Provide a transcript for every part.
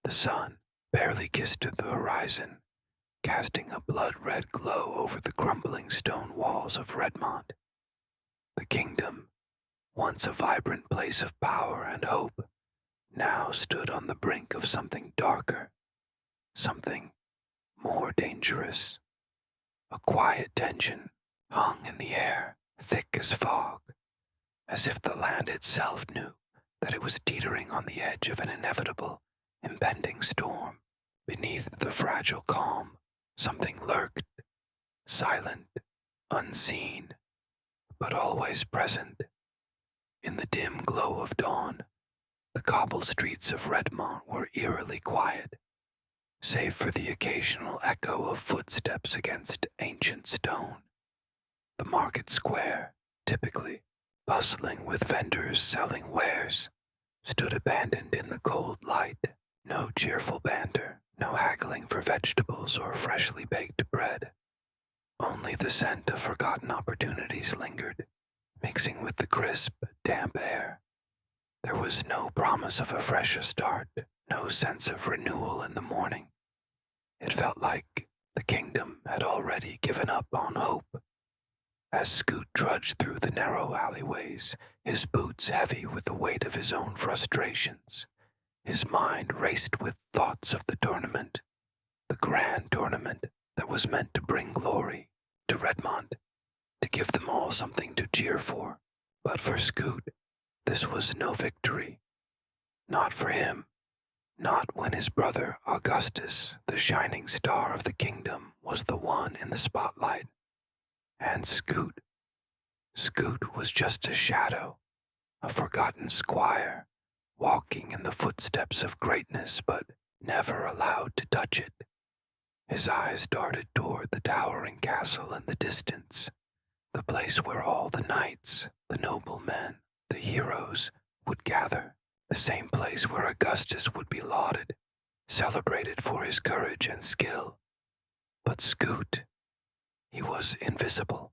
The sun barely kissed the horizon, casting a blood-red glow over the crumbling stone walls of Redmont. The kingdom, once a vibrant place of power and hope, now stood on the brink of something darker, something more dangerous. A quiet tension hung in the air, thick as fog, as if the land itself knew that it was teetering on the edge of an inevitable, impending storm. Beneath the fragile calm, something lurked, silent, unseen, but always present. In the dim glow of dawn, the cobbled streets of Redmont were eerily quiet, save for the occasional echo of footsteps against ancient stone. The market square, typically bustling with vendors selling wares, stood abandoned in the cold light. No cheerful banter, no haggling for vegetables or freshly baked bread. Only the scent of forgotten opportunities lingered, mixing with the crisp, damp air. There was no promise of a fresh start, no sense of renewal in the morning. It felt like the kingdom had already given up on hope. As Scoot trudged through the narrow alleyways, his boots heavy with the weight of his own frustrations, his mind raced with thoughts of the tournament, the grand tournament that was meant to bring glory to Redmont, to give them all something to cheer for. But for Scoot, this was no victory. Not for him. Not when his brother Augustus, the shining star of the kingdom, was the one in the spotlight. And Scoot was just a shadow, a forgotten squire, walking in the footsteps of greatness but never allowed to touch it. His eyes darted toward the towering castle in the distance, the place where all the knights, the noblemen, the heroes would gather, the same place where Augustus would be lauded, celebrated for his courage and skill. But Scoot, he was invisible,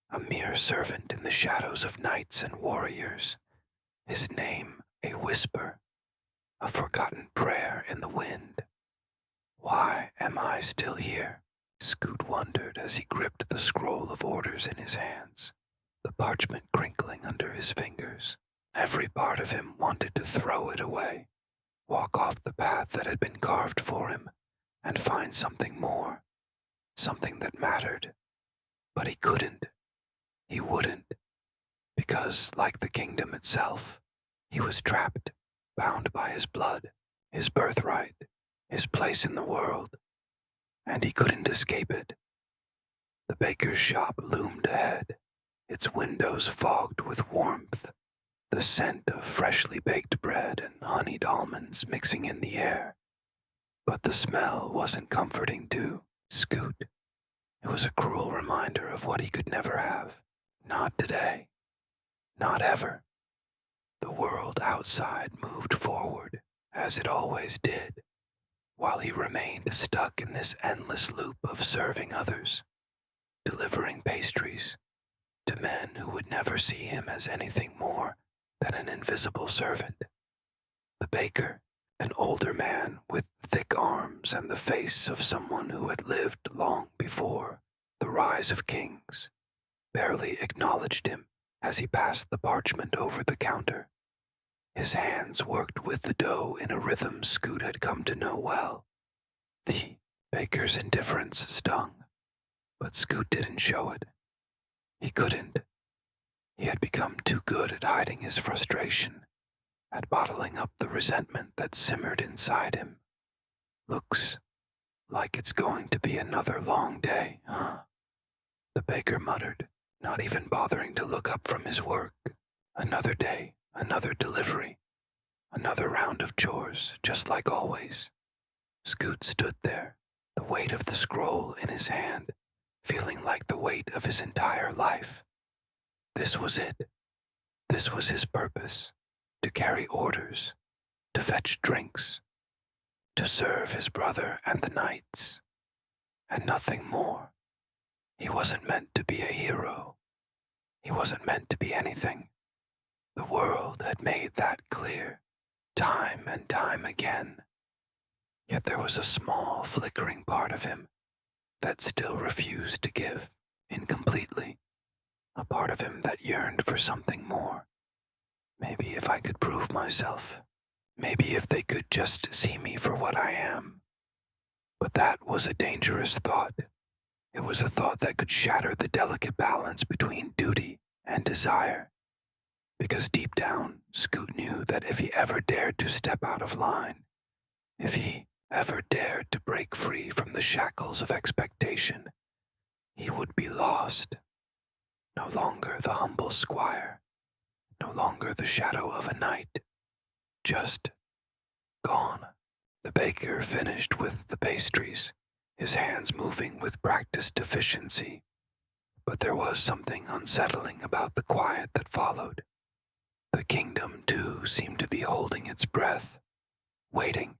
a mere servant in the shadows of knights and warriors, his name a whisper, a forgotten prayer in the wind. Why am I still here? Scoot wondered as he gripped the scroll of orders in his hands, the parchment crinkling under his fingers. Every part of him wanted to throw it away, walk off the path that had been carved for him, and find something more, something that mattered. But he couldn't. He wouldn't. Because, like the kingdom itself, he was trapped, bound by his blood, his birthright, his place in the world, and he couldn't escape it. The baker's shop loomed ahead, its windows fogged with warmth, the scent of freshly baked bread and honeyed almonds mixing in the air. But the smell wasn't comforting to Scoot. It was a cruel reminder of what he could never have. Not today. Not ever. The world outside moved forward, as it always did, while he remained stuck in this endless loop of serving others, delivering pastries to men who would never see him as anything more than an invisible servant. The baker, an older man with thick arms and the face of someone who had lived long before the rise of kings, barely acknowledged him as he passed the parchment over the counter. His hands worked with the dough in a rhythm Scoot had come to know well. The baker's indifference stung, but Scoot didn't show it. He couldn't. He had become too good at hiding his frustration, at bottling up the resentment that simmered inside him. Looks like it's going to be another long day, huh? The baker muttered, not even bothering to look up from his work. Another day, another delivery, another round of chores, just like always. Scoot stood there, the weight of the scroll in his hand, feeling like the weight of his entire life. This was it. This was his purpose, to carry orders, to fetch drinks, to serve his brother and the knights, and nothing more. He wasn't meant to be a hero. He wasn't meant to be anything. The world had made that clear, time and time again. Yet there was a small, flickering part of him that still refused to give, incompletely, a part of him that yearned for something more. Maybe if I could prove myself, maybe if they could just see me for what I am. But that was a dangerous thought. It was a thought that could shatter the delicate balance between duty and desire. Because deep down, Scoot knew that if he ever dared to step out of line, if he ever dared to break free from the shackles of expectation, he would be lost. No longer the humble squire, no longer the shadow of a knight, just gone. The baker finished with the pastries, his hands moving with practiced efficiency, but there was something unsettling about the quiet that followed. The kingdom, too, seemed to be holding its breath, waiting.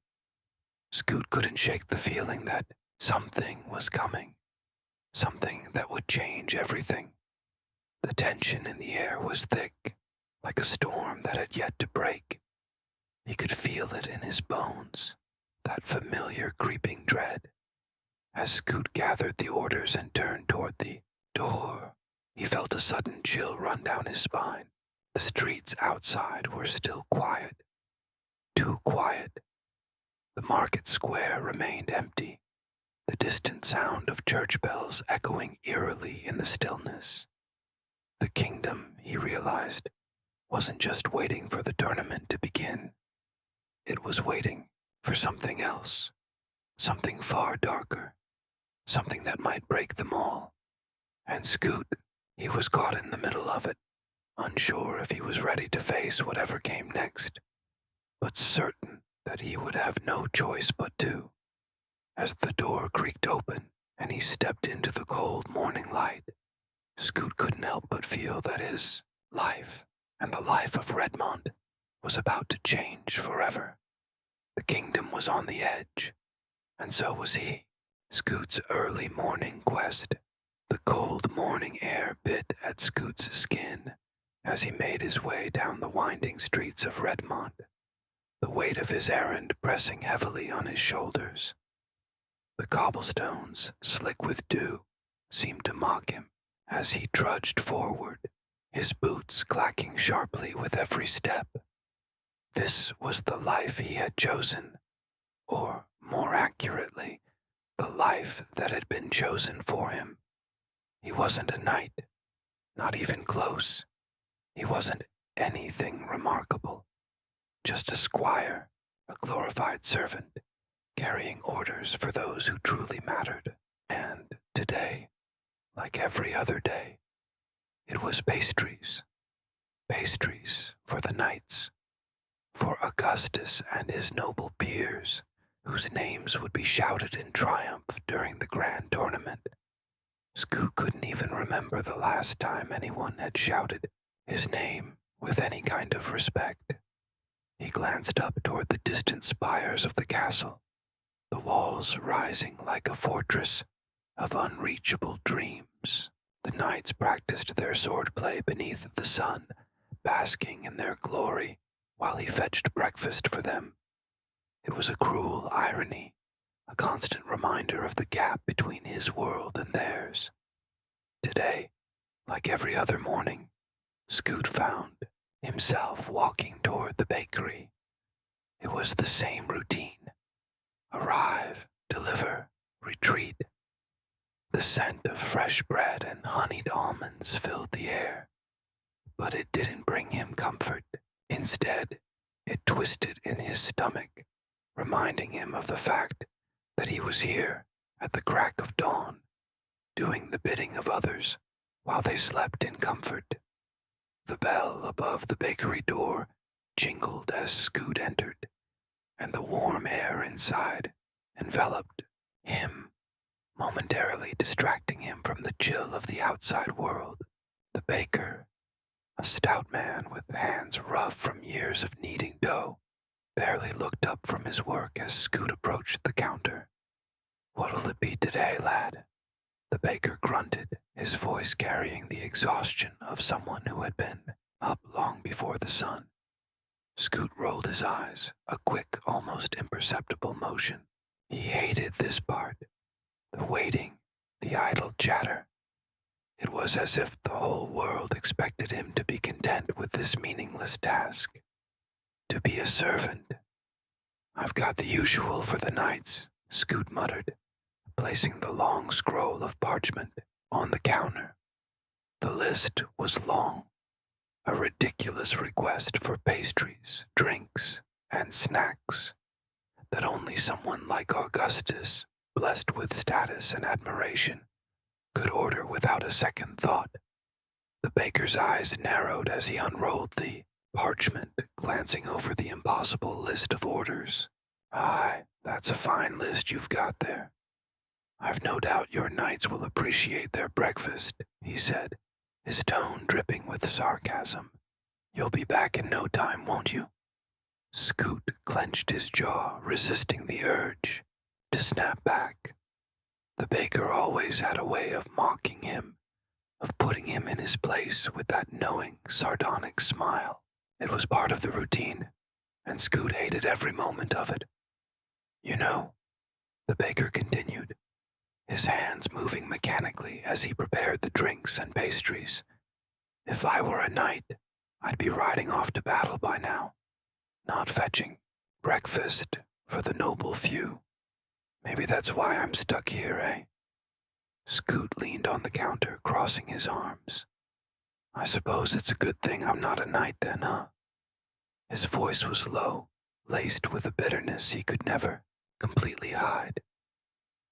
Scoot couldn't shake the feeling that something was coming, something that would change everything. The tension in the air was thick, like a storm that had yet to break. He could feel it in his bones, that familiar creeping dread. As Scoot gathered the orders and turned toward the door, he felt a sudden chill run down his spine. The streets outside were still quiet, too quiet. The market square remained empty, the distant sound of church bells echoing eerily in the stillness. The kingdom, he realized, wasn't just waiting for the tournament to begin. It was waiting for something else, something far darker, something that might break them all. And Scoot, he was caught in the middle of it, unsure if he was ready to face whatever came next, but certain that he would have no choice but to. As the door creaked open and he stepped into the cold morning light, Scoot couldn't help but feel that his life and the life of Redmond was about to change forever. The kingdom was on the edge, and so was he. Scoot's early morning quest. The cold morning air bit at Scoot's skin as he made his way down the winding streets of Redmond, the weight of his errand pressing heavily on his shoulders. The cobblestones, slick with dew, seemed to mock him as he trudged forward, his boots clacking sharply with every step. This was the life he had chosen, or more accurately, the life that had been chosen for him. He wasn't a knight, not even close. He wasn't anything remarkable, just a squire, a glorified servant, carrying orders for those who truly mattered. And today, like every other day, it was pastries. Pastries for the knights, for Augustus and his noble peers, whose names would be shouted in triumph during the grand tournament. Scoot couldn't even remember the last time anyone had shouted his name with any kind of respect. He glanced up toward the distant spires of the castle, the walls rising like a fortress of unreachable dreams. The knights practiced their swordplay beneath the sun, basking in their glory while he fetched breakfast for them. It was a cruel irony, a constant reminder of the gap between his world and theirs. Today, like every other morning, Scoot found himself walking toward the bakery. It was the same routine. Arrive, deliver, retreat. The scent of fresh bread and honeyed almonds filled the air, but it didn't bring him comfort. Instead, it twisted in his stomach, reminding him of the fact that he was here at the crack of dawn, doing the bidding of others while they slept in comfort. The bell above the bakery door jingled as Scoot entered, and the warm air inside enveloped him, momentarily distracting him from the chill of the outside world. The baker, a stout man with hands rough from years of kneading dough, barely looked up from his work as Scoot approached the counter. "What'll it be today, lad?" The baker grunted, his voice carrying the exhaustion of someone who had been up long before the sun. Scoot rolled his eyes, a quick, almost imperceptible motion, He hated this part, the waiting, the idle chatter. It was as if the whole world expected him to be content with this meaningless task, to be a servant. "I've got the usual for the nights," Scoot muttered, placing the long scroll of parchment on the counter. The list was long, a ridiculous request for pastries, drinks, and snacks that only someone like Augustus, blessed with status and admiration, could order without a second thought. The baker's eyes narrowed as he unrolled the parchment, glancing over the impossible list of orders. "Aye, that's a fine list you've got there. I've no doubt your knights will appreciate their breakfast," he said, his tone dripping with sarcasm. "You'll be back in no time, won't you?" Scoot clenched his jaw, resisting the urge to snap back. The baker always had a way of mocking him, of putting him in his place with that knowing, sardonic smile. It was part of the routine, and Scoot hated every moment of it. "You know," the baker continued, his hands moving mechanically as he prepared the drinks and pastries, "if I were a knight, I'd be riding off to battle by now, not fetching breakfast for the noble few. Maybe that's why I'm stuck here, eh?" Scoot leaned on the counter, crossing his arms. "I suppose it's a good thing I'm not a knight then, huh?" His voice was low, laced with a bitterness he could never completely hide.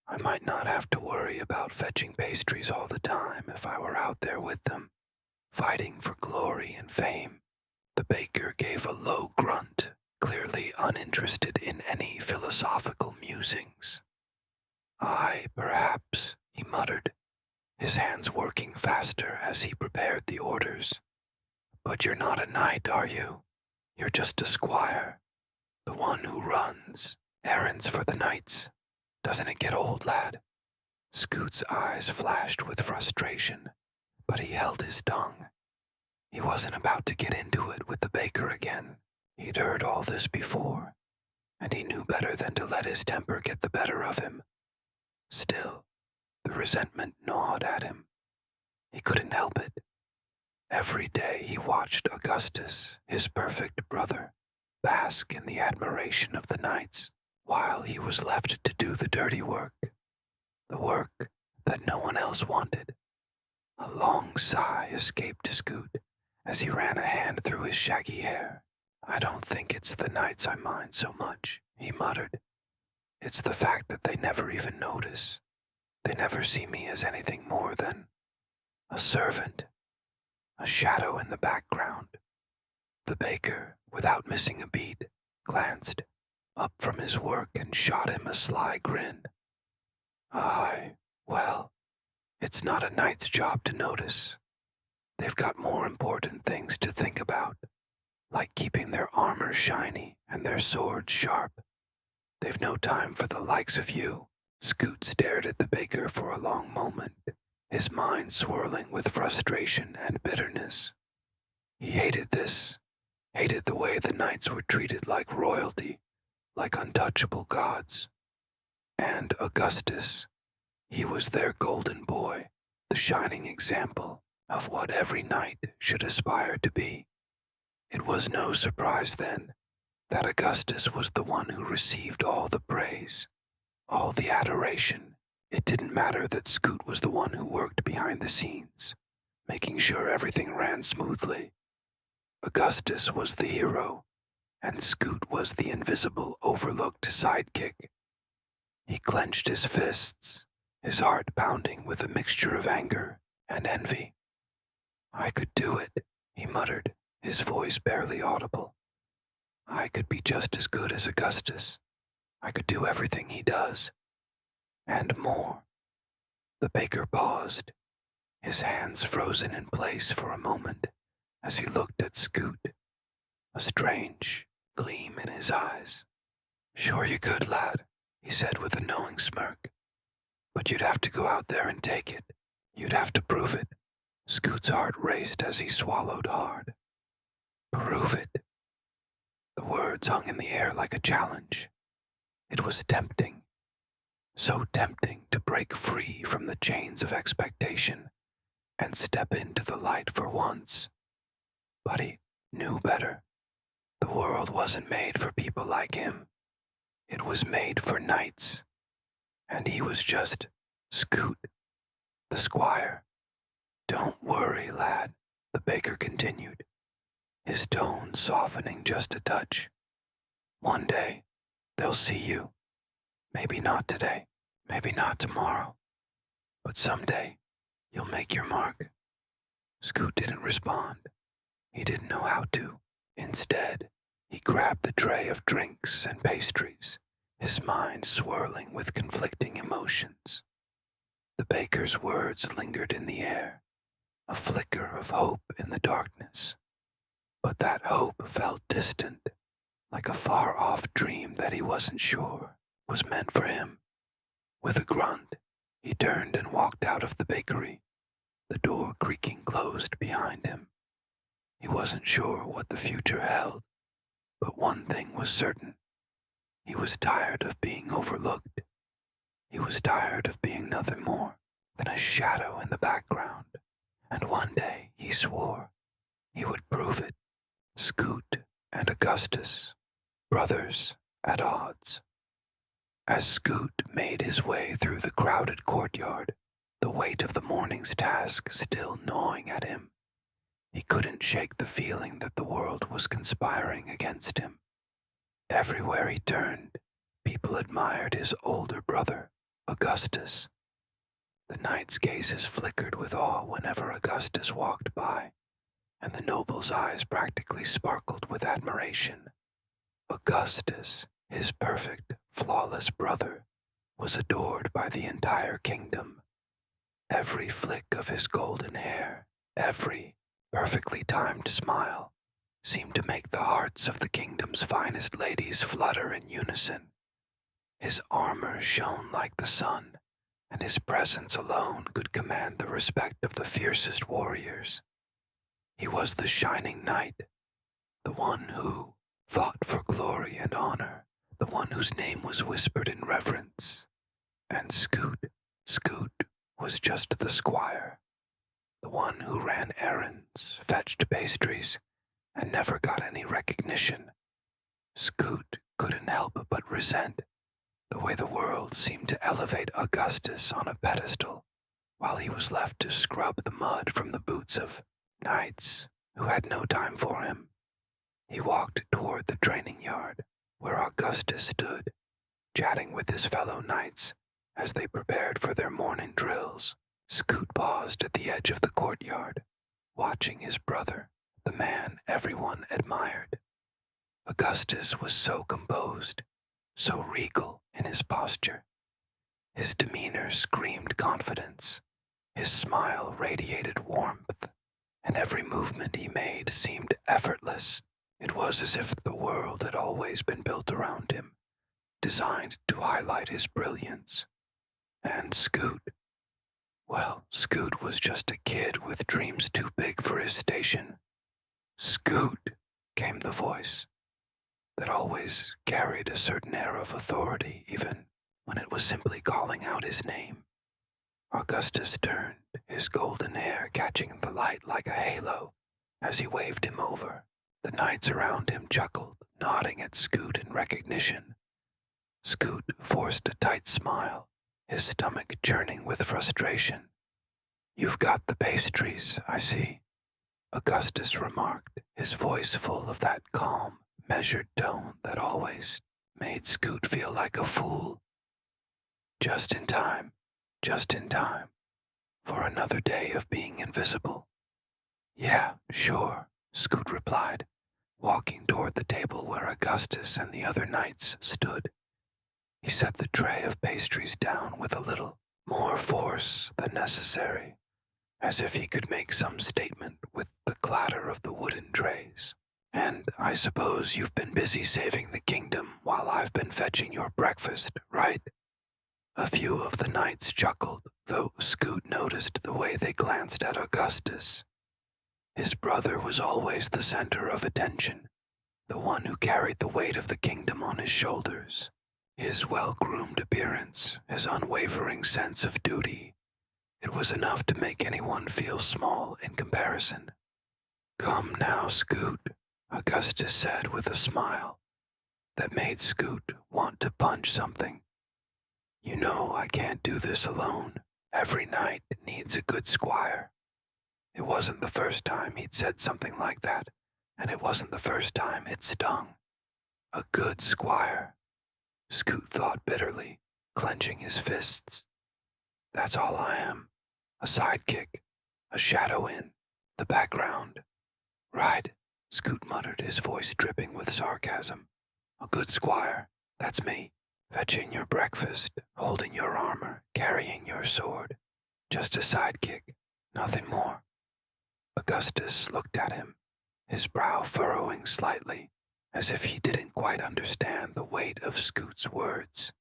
"I might not have to worry about fetching pastries all the time if I were out there with them, fighting for glory and fame." The baker gave a low grunt, clearly uninterested in any philosophical musings. "Aye, perhaps," he muttered, his hands working faster as he prepared the orders. "But you're not a knight, are you? You're just a squire, the one who runs errands for the knights. Doesn't it get old, lad?" Scoot's eyes flashed with frustration, but he held his tongue. He wasn't about to get into it with the baker again. He'd heard all this before, and he knew better than to let his temper get the better of him. Still, the resentment gnawed at him. He couldn't help it. Every day he watched Augustus, his perfect brother, bask in the admiration of the knights, while he was left to do the dirty work, the work that no one else wanted. A long sigh escaped Scoot as he ran a hand through his shaggy hair. "I don't think it's the knights I mind so much," he muttered. "It's the fact that they never even notice. They never see me as anything more than a servant, a shadow in the background." The baker, without missing a beat, glanced up from his work and shot him a sly grin. "Aye, well, it's not a knight's job to notice. They've got more important things to think about, like keeping their armor shiny and their swords sharp. They've no time for the likes of you." Scoot stared at the baker for a long moment, his mind swirling with frustration and bitterness. He hated this, hated the way the knights were treated like royalty, like untouchable gods. And Augustus, he was their golden boy, the shining example of what every knight should aspire to be. It was no surprise, then, that Augustus was the one who received all the praise, all the adoration. It didn't matter that Scoot was the one who worked behind the scenes, making sure everything ran smoothly. Augustus was the hero, and Scoot was the invisible, overlooked sidekick. He clenched his fists, his heart pounding with a mixture of anger and envy. "I could do it," he muttered, his voice barely audible. "I could be just as good as Augustus. I could do everything he does. And more." The baker paused, his hands frozen in place for a moment as he looked at Scoot, a strange gleam in his eyes. "Sure you could, lad," he said with a knowing smirk. "But you'd have to go out there and take it. You'd have to prove it." Scoot's heart raced as he swallowed hard. "Prove it." The words hung in the air like a challenge. It was tempting, so tempting to break free from the chains of expectation and step into the light for once. But he knew better. The world wasn't made for people like him. It was made for knights. And he was just Scoot, the squire. "Don't worry, lad," the baker continued, his tone softening just a touch. "One day, they'll see you. Maybe not today, maybe not tomorrow, but someday you'll make your mark." Scoot didn't respond. He didn't know how to. Instead, he grabbed the tray of drinks and pastries, his mind swirling with conflicting emotions. The baker's words lingered in the air, a flicker of hope in the darkness. But that hope felt distant, like a far-off dream that he wasn't sure was meant for him. With a grunt, he turned and walked out of the bakery, the door creaking closed behind him. He wasn't sure what the future held, but one thing was certain. He was tired of being overlooked. He was tired of being nothing more than a shadow in the background. And one day, he swore, he would prove it. Scoot and Augustus, brothers at odds. As Scoot made his way through the crowded courtyard, the weight of the morning's task still gnawing at him, he couldn't shake the feeling that the world was conspiring against him. Everywhere he turned, people admired his older brother, Augustus. The knights' gazes flickered with awe whenever Augustus walked by, and the noble's eyes practically sparkled with admiration. Augustus, his perfect, flawless brother, was adored by the entire kingdom. Every flick of his golden hair, every perfectly timed smile, seemed to make the hearts of the kingdom's finest ladies flutter in unison. His armor shone like the sun, and his presence alone could command the respect of the fiercest warriors. He was the shining knight, the one who fought for glory and honor, the one whose name was whispered in reverence. And Scoot was just the squire, the one who ran errands, fetched pastries, and never got any recognition. Scoot couldn't help but resent the way the world seemed to elevate Augustus on a pedestal, while he was left to scrub the mud from the boots of knights who had no time for him. He walked toward the training yard, where Augustus stood, chatting with his fellow knights as they prepared for their morning drills. Scoot paused at the edge of the courtyard, watching his brother, the man everyone admired. Augustus was so composed, so regal in his posture. His demeanor screamed confidence. His smile radiated warmth, and every movement he made seemed effortless. It was as if the world had always been built around him, designed to highlight his brilliance. And Scoot, well, Scoot was just a kid with dreams too big for his station. "Scoot," came the voice, that always carried a certain air of authority, even when it was simply calling out his name. Augustus turned, his golden hair catching the light like a halo as he waved him over. The knights around him chuckled, nodding at Scoot in recognition. Scoot forced a tight smile, his stomach churning with frustration. "You've got the pastries, I see," Augustus remarked, his voice full of that calm, measured tone that always made Scoot feel like a fool. Just in time, for another day of being invisible." "Yeah, sure," Scoot replied, walking toward the table where Augustus and the other knights stood. He set the tray of pastries down with a little more force than necessary, as if he could make some statement with the clatter of the wooden trays. "And I suppose you've been busy saving the kingdom while I've been fetching your breakfast, right?" A few of the knights chuckled, though Scoot noticed the way they glanced at Augustus. His brother was always the center of attention, the one who carried the weight of the kingdom on his shoulders. His well-groomed appearance, his unwavering sense of duty, it was enough to make anyone feel small in comparison. "Come now, Scoot," Augustus said with a smile that made Scoot want to punch something. "You know I can't do this alone. Every knight needs a good squire." It wasn't the first time he'd said something like that, and it wasn't the first time it stung. A good squire. Scoot thought bitterly, clenching his fists. "That's all I am. A sidekick. A shadow in the background." "Right," Scoot muttered, his voice dripping with sarcasm. "A good squire. That's me. Fetching your breakfast, holding your armor, carrying your sword. Just a sidekick. Nothing more." Augustus looked at him, his brow furrowing slightly, as if he didn't quite understand the weight of Scoot's words.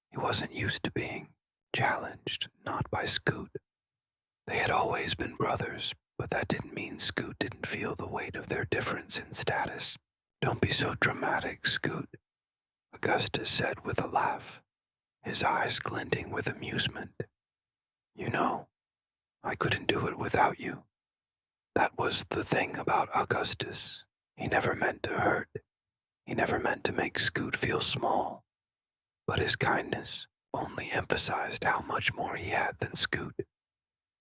He wasn't used to being challenged, not by Scoot. They had always been brothers, but that didn't mean Scoot didn't feel the weight of their difference in status. "Don't be so dramatic, Scoot," Augustus said with a laugh, his eyes glinting with amusement. "You know, I couldn't do it without you." That was the thing about Augustus. He never meant to hurt. He never meant to make Scoot feel small. But his kindness only emphasized how much more he had than Scoot.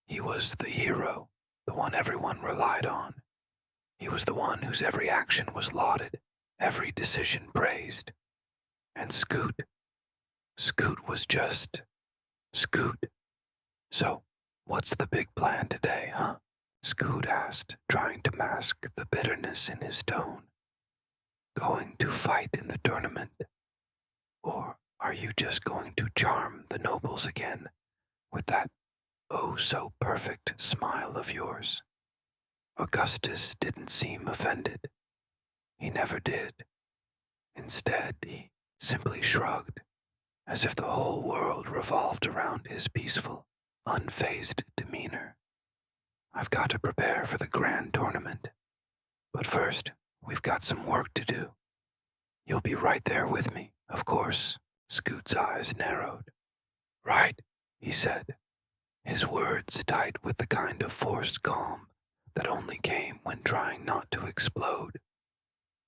He was the hero, the one everyone relied on. He was the one whose every action was lauded, every decision praised. And Scoot was just Scoot. "So, what's the big plan today, huh?" Scoot asked, trying to mask the bitterness in his tone. "Going to fight in the tournament? Or are you just going to charm the nobles again with that oh-so-perfect smile of yours?" Augustus didn't seem offended. He never did. Instead, he simply shrugged, as if the whole world revolved around his peaceful, unfazed demeanor. "I've got to prepare for the grand tournament. But first, we've got some work to do. You'll be right there with me, of course." Scoot's eyes narrowed. "Right," he said, his words tight with the kind of forced calm that only came when trying not to explode.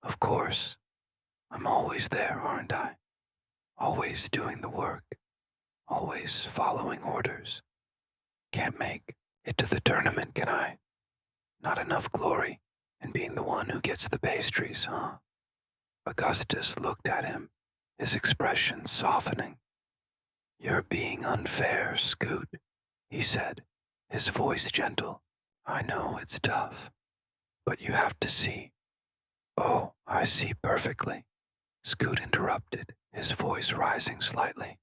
"Of course. I'm always there, aren't I? Always doing the work. Always following orders. Can't make it to the tournament, can I? Not enough glory in being the one who gets the pastries, huh?" Augustus looked at him, his expression softening. "You're being unfair, Scoot," he said, his voice gentle. "I know it's tough, but you have to see." "Oh, I see perfectly," Scoot interrupted, his voice rising slightly.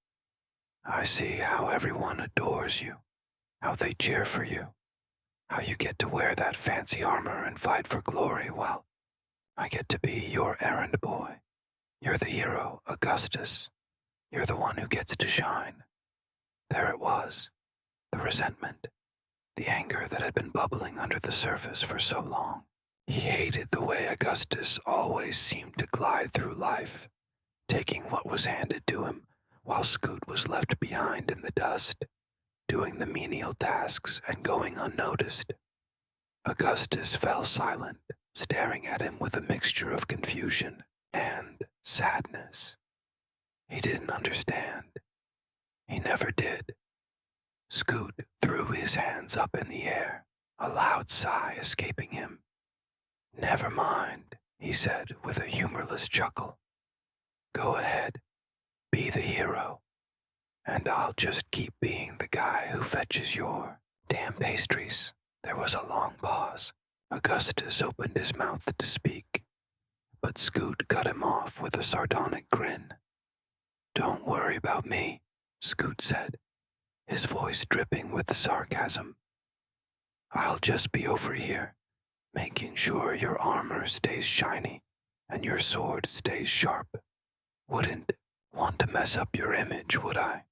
"I see how everyone adores you, how they cheer for you, how you get to wear that fancy armor and fight for glory while I get to be your errand boy. You're the hero, Augustus. You're the one who gets to shine." There it was, the resentment, the anger that had been bubbling under the surface for so long. He hated the way Augustus always seemed to glide through life, taking what was handed to him while Scoot was left behind in the dust, doing the menial tasks and going unnoticed. Augustus fell silent, staring at him with a mixture of confusion and sadness. He didn't understand. He never did. Scoot threw his hands up in the air, a loud sigh escaping him. "Never mind," he said with a humorless chuckle. "Go ahead, be the hero, and I'll just keep being the guy who fetches your damn pastries." There was a long pause. Augustus opened his mouth to speak, but Scoot cut him off with a sardonic grin. "Don't worry about me," Scoot said, his voice dripping with sarcasm. "I'll just be over here, making sure your armor stays shiny and your sword stays sharp. Wouldn't want to mess up your image, would I?"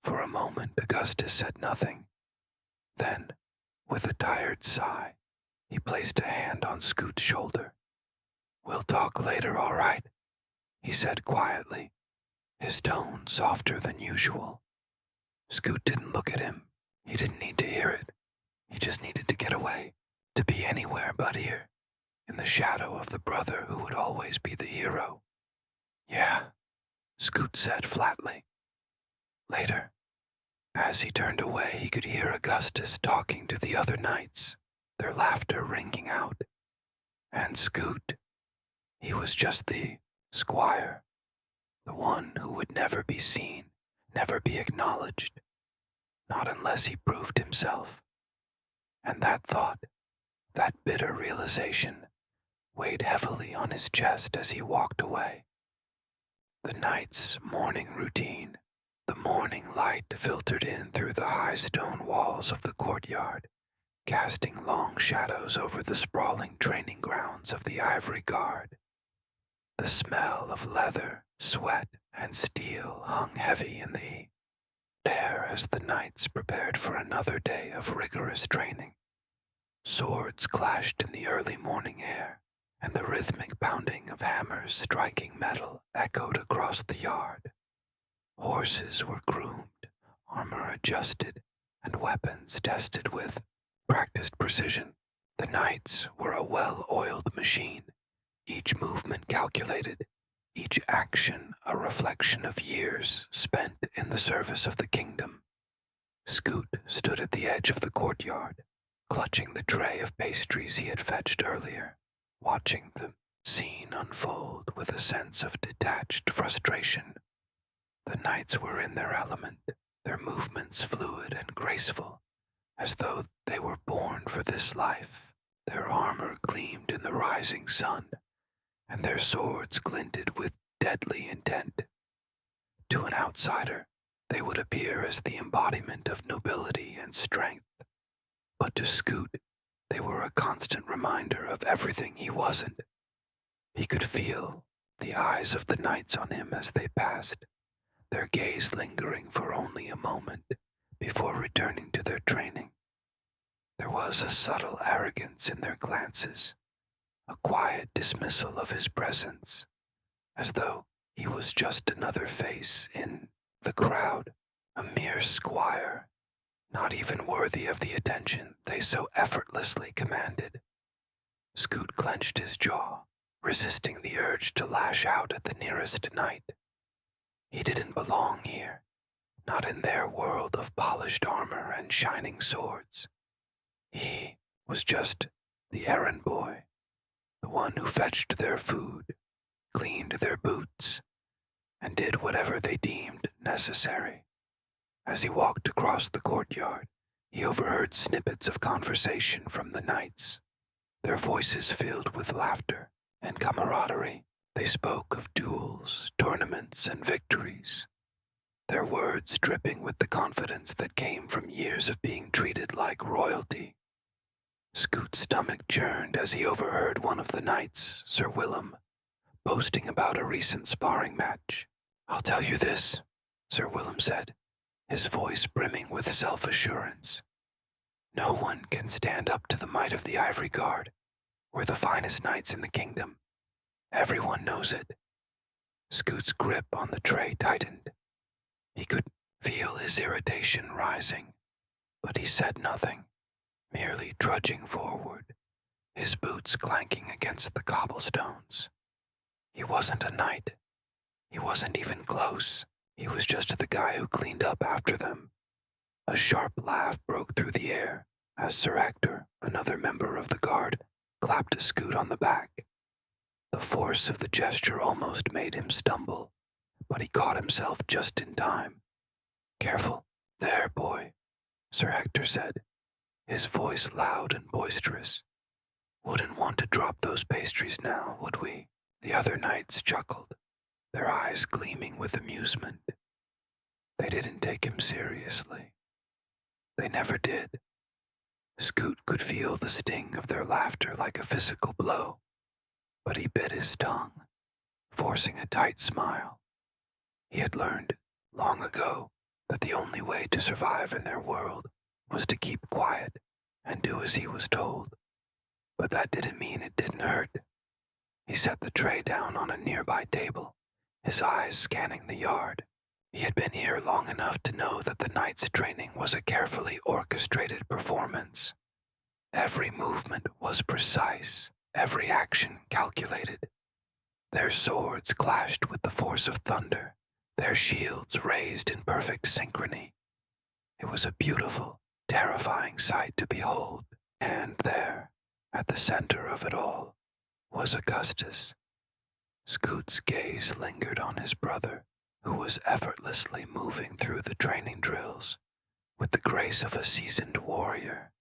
For a moment, Augustus said nothing. Then, with a tired sigh, he placed a hand on Scoot's shoulder. "We'll talk later, all right?" he said quietly, his tone softer than usual. Scoot didn't look at him. He didn't need to hear it. He just needed to get away, to be anywhere but here, in the shadow of the brother who would always be the hero. Yeah, Scoot said flatly. Later, as he turned away, he could hear Augustus talking to the other knights, their laughter ringing out. And Scoot, he was just the squire, the one who would never be seen, never be acknowledged, not unless he proved himself. And that thought, that bitter realization, weighed heavily on his chest as he walked away. The night's morning routine, the morning light filtered in through the high stone walls of the courtyard, casting long shadows over the sprawling training grounds of the Ivory Guard. The smell of leather, sweat, and steel hung heavy in the air as the knights prepared for another day of rigorous training. Swords clashed in the early morning air, and the rhythmic pounding of hammers striking metal echoed across the yard. Horses were groomed, armor adjusted, and weapons tested with practiced precision. The knights were a well-oiled machine, each movement calculated, each action a reflection of years spent in the service of the kingdom. Scoot stood at the edge of the courtyard, clutching the tray of pastries he had fetched earlier, watching the scene unfold with a sense of detached frustration. The knights were in their element, their movements fluid and graceful, as though they were born for this life. Their armor gleamed in the rising sun, and their swords glinted with deadly intent. To an outsider, they would appear as the embodiment of nobility and strength, but to Scoot, they were a constant reminder of everything he wasn't. He could feel the eyes of the knights on him as they passed, their gaze lingering for only a moment before returning to their training. There was a subtle arrogance in their glances, a quiet dismissal of his presence, as though he was just another face in the crowd, a mere squire, not even worthy of the attention they so effortlessly commanded. Scoot clenched his jaw, resisting the urge to lash out at the nearest knight. He didn't belong here, not in their world of polished armor and shining swords. He was just the errand boy, the one who fetched their food, cleaned their boots, and did whatever they deemed necessary. As he walked across the courtyard, he overheard snippets of conversation from the knights, their voices filled with laughter and camaraderie. They spoke of duels, tournaments, and victories, their words dripping with the confidence that came from years of being treated like royalty. Scoot's stomach churned as he overheard one of the knights, Sir Willem, boasting about a recent sparring match. "I'll tell you this," Sir Willem said, his voice brimming with self-assurance. "No one can stand up to the might of the Ivory Guard. We're the finest knights in the kingdom. Everyone knows it." Scoot's grip on the tray tightened. He could feel his irritation rising, but he said nothing, merely trudging forward, his boots clanking against the cobblestones. He wasn't a knight. He wasn't even close. He was just the guy who cleaned up after them. A sharp laugh broke through the air as Sir Hector, another member of the guard, clapped Scoot on the back. The force of the gesture almost made him stumble, but he caught himself just in time. "Careful, there, boy," Sir Hector said, his voice loud and boisterous. "Wouldn't want to drop those pastries now, would we?" The other knights chuckled, their eyes gleaming with amusement. They didn't take him seriously. They never did. Scoot could feel the sting of their laughter like a physical blow, but he bit his tongue, forcing a tight smile. He had learned, long ago, that the only way to survive in their world was to keep quiet and do as he was told. But that didn't mean it didn't hurt. He set the tray down on a nearby table his eyes scanning the yard. He had been here long enough to know that the knights' training was a carefully orchestrated performance. Every movement was precise, every action calculated. Their swords clashed with the force of thunder, their shields raised in perfect synchrony. It was a beautiful, terrifying sight to behold, and there, at the center of it all, was Augustus. Scoot's gaze lingered on his brother, who was effortlessly moving through the training drills with the grace of a seasoned warrior.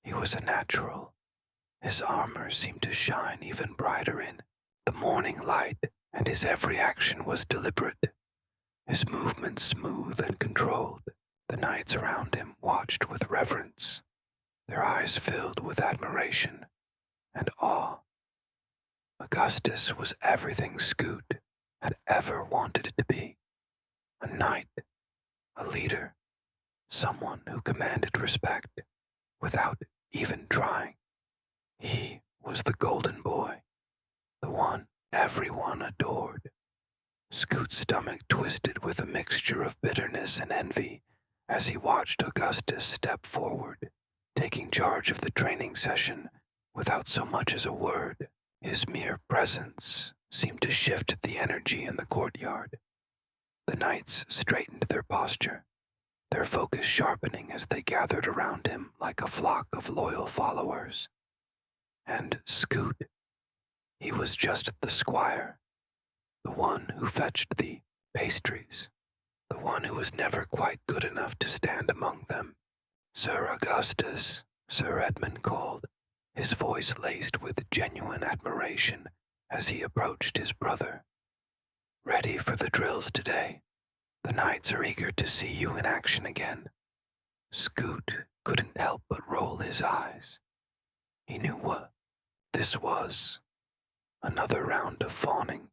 He was a natural. His armor seemed to shine even brighter in the morning light, and his every action was deliberate, his movements smooth and controlled. The knights around him watched with reverence, their eyes filled with admiration and awe. Augustus was everything Scoot had ever wanted to be. A knight, a leader, someone who commanded respect without even trying. He was the golden boy, the one everyone adored. Scoot's stomach twisted with a mixture of bitterness and envy as he watched Augustus step forward, taking charge of the training session without so much as a word. His mere presence seemed to shift the energy in the courtyard. The knights straightened their posture, their focus sharpening as they gathered around him like a flock of loyal followers. And Scoot, he was just the squire, the one who fetched the pastries, the one who was never quite good enough to stand among them. Sir Augustus, Sir Edmund called, his voice laced with genuine admiration as he approached his brother. Ready for the drills today? The knights are eager to see you in action again. Scoot couldn't help but roll his eyes. He knew what this was. Another round of fawning,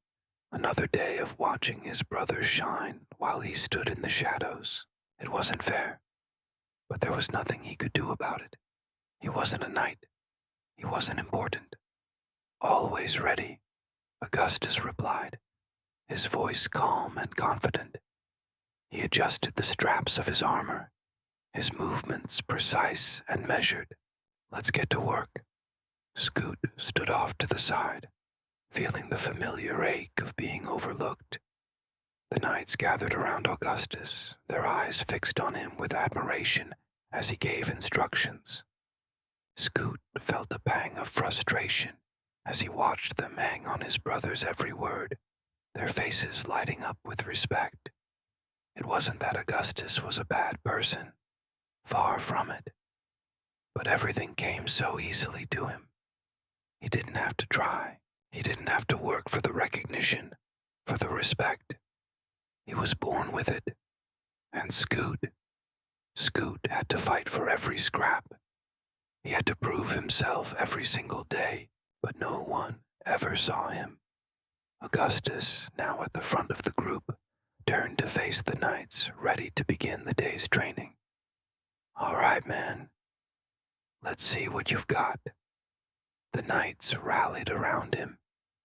another day of watching his brother shine while he stood in the shadows. It wasn't fair, but there was nothing he could do about it. He wasn't a knight. He wasn't important. Always ready, Augustus replied, his voice calm and confident. He adjusted the straps of his armor, his movements precise and measured. Let's get to work. Scoot stood off to the side, feeling the familiar ache of being overlooked. The knights gathered around Augustus, their eyes fixed on him with admiration as he gave instructions. Scoot felt a pang of frustration as he watched them hang on his brother's every word, their faces lighting up with respect. It wasn't that Augustus was a bad person, far from it, but everything came so easily to him. He didn't have to try. He didn't have to work for the recognition, for the respect. He was born with it. And Scoot had to fight for every scrap. He had to prove himself every single day, but no one ever saw him. Augustus, now at the front of the group, turned to face the knights, ready to begin the day's training. All right, man. Let's see what you've got. The knights rallied around him,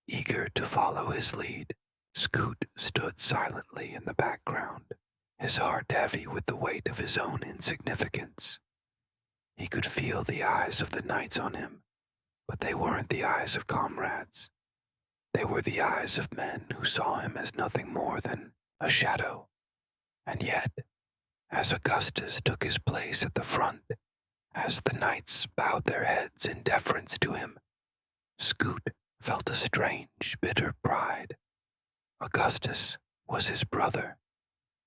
eager to follow his lead. Scoot stood silently in the background, his heart heavy with the weight of his own insignificance. He could feel the eyes of the knights on him, but they weren't the eyes of comrades. They were the eyes of men who saw him as nothing more than a shadow. And yet, as Augustus took his place at the front, as the knights bowed their heads in deference to him, Scoot felt a strange, bitter pride. Augustus was his brother,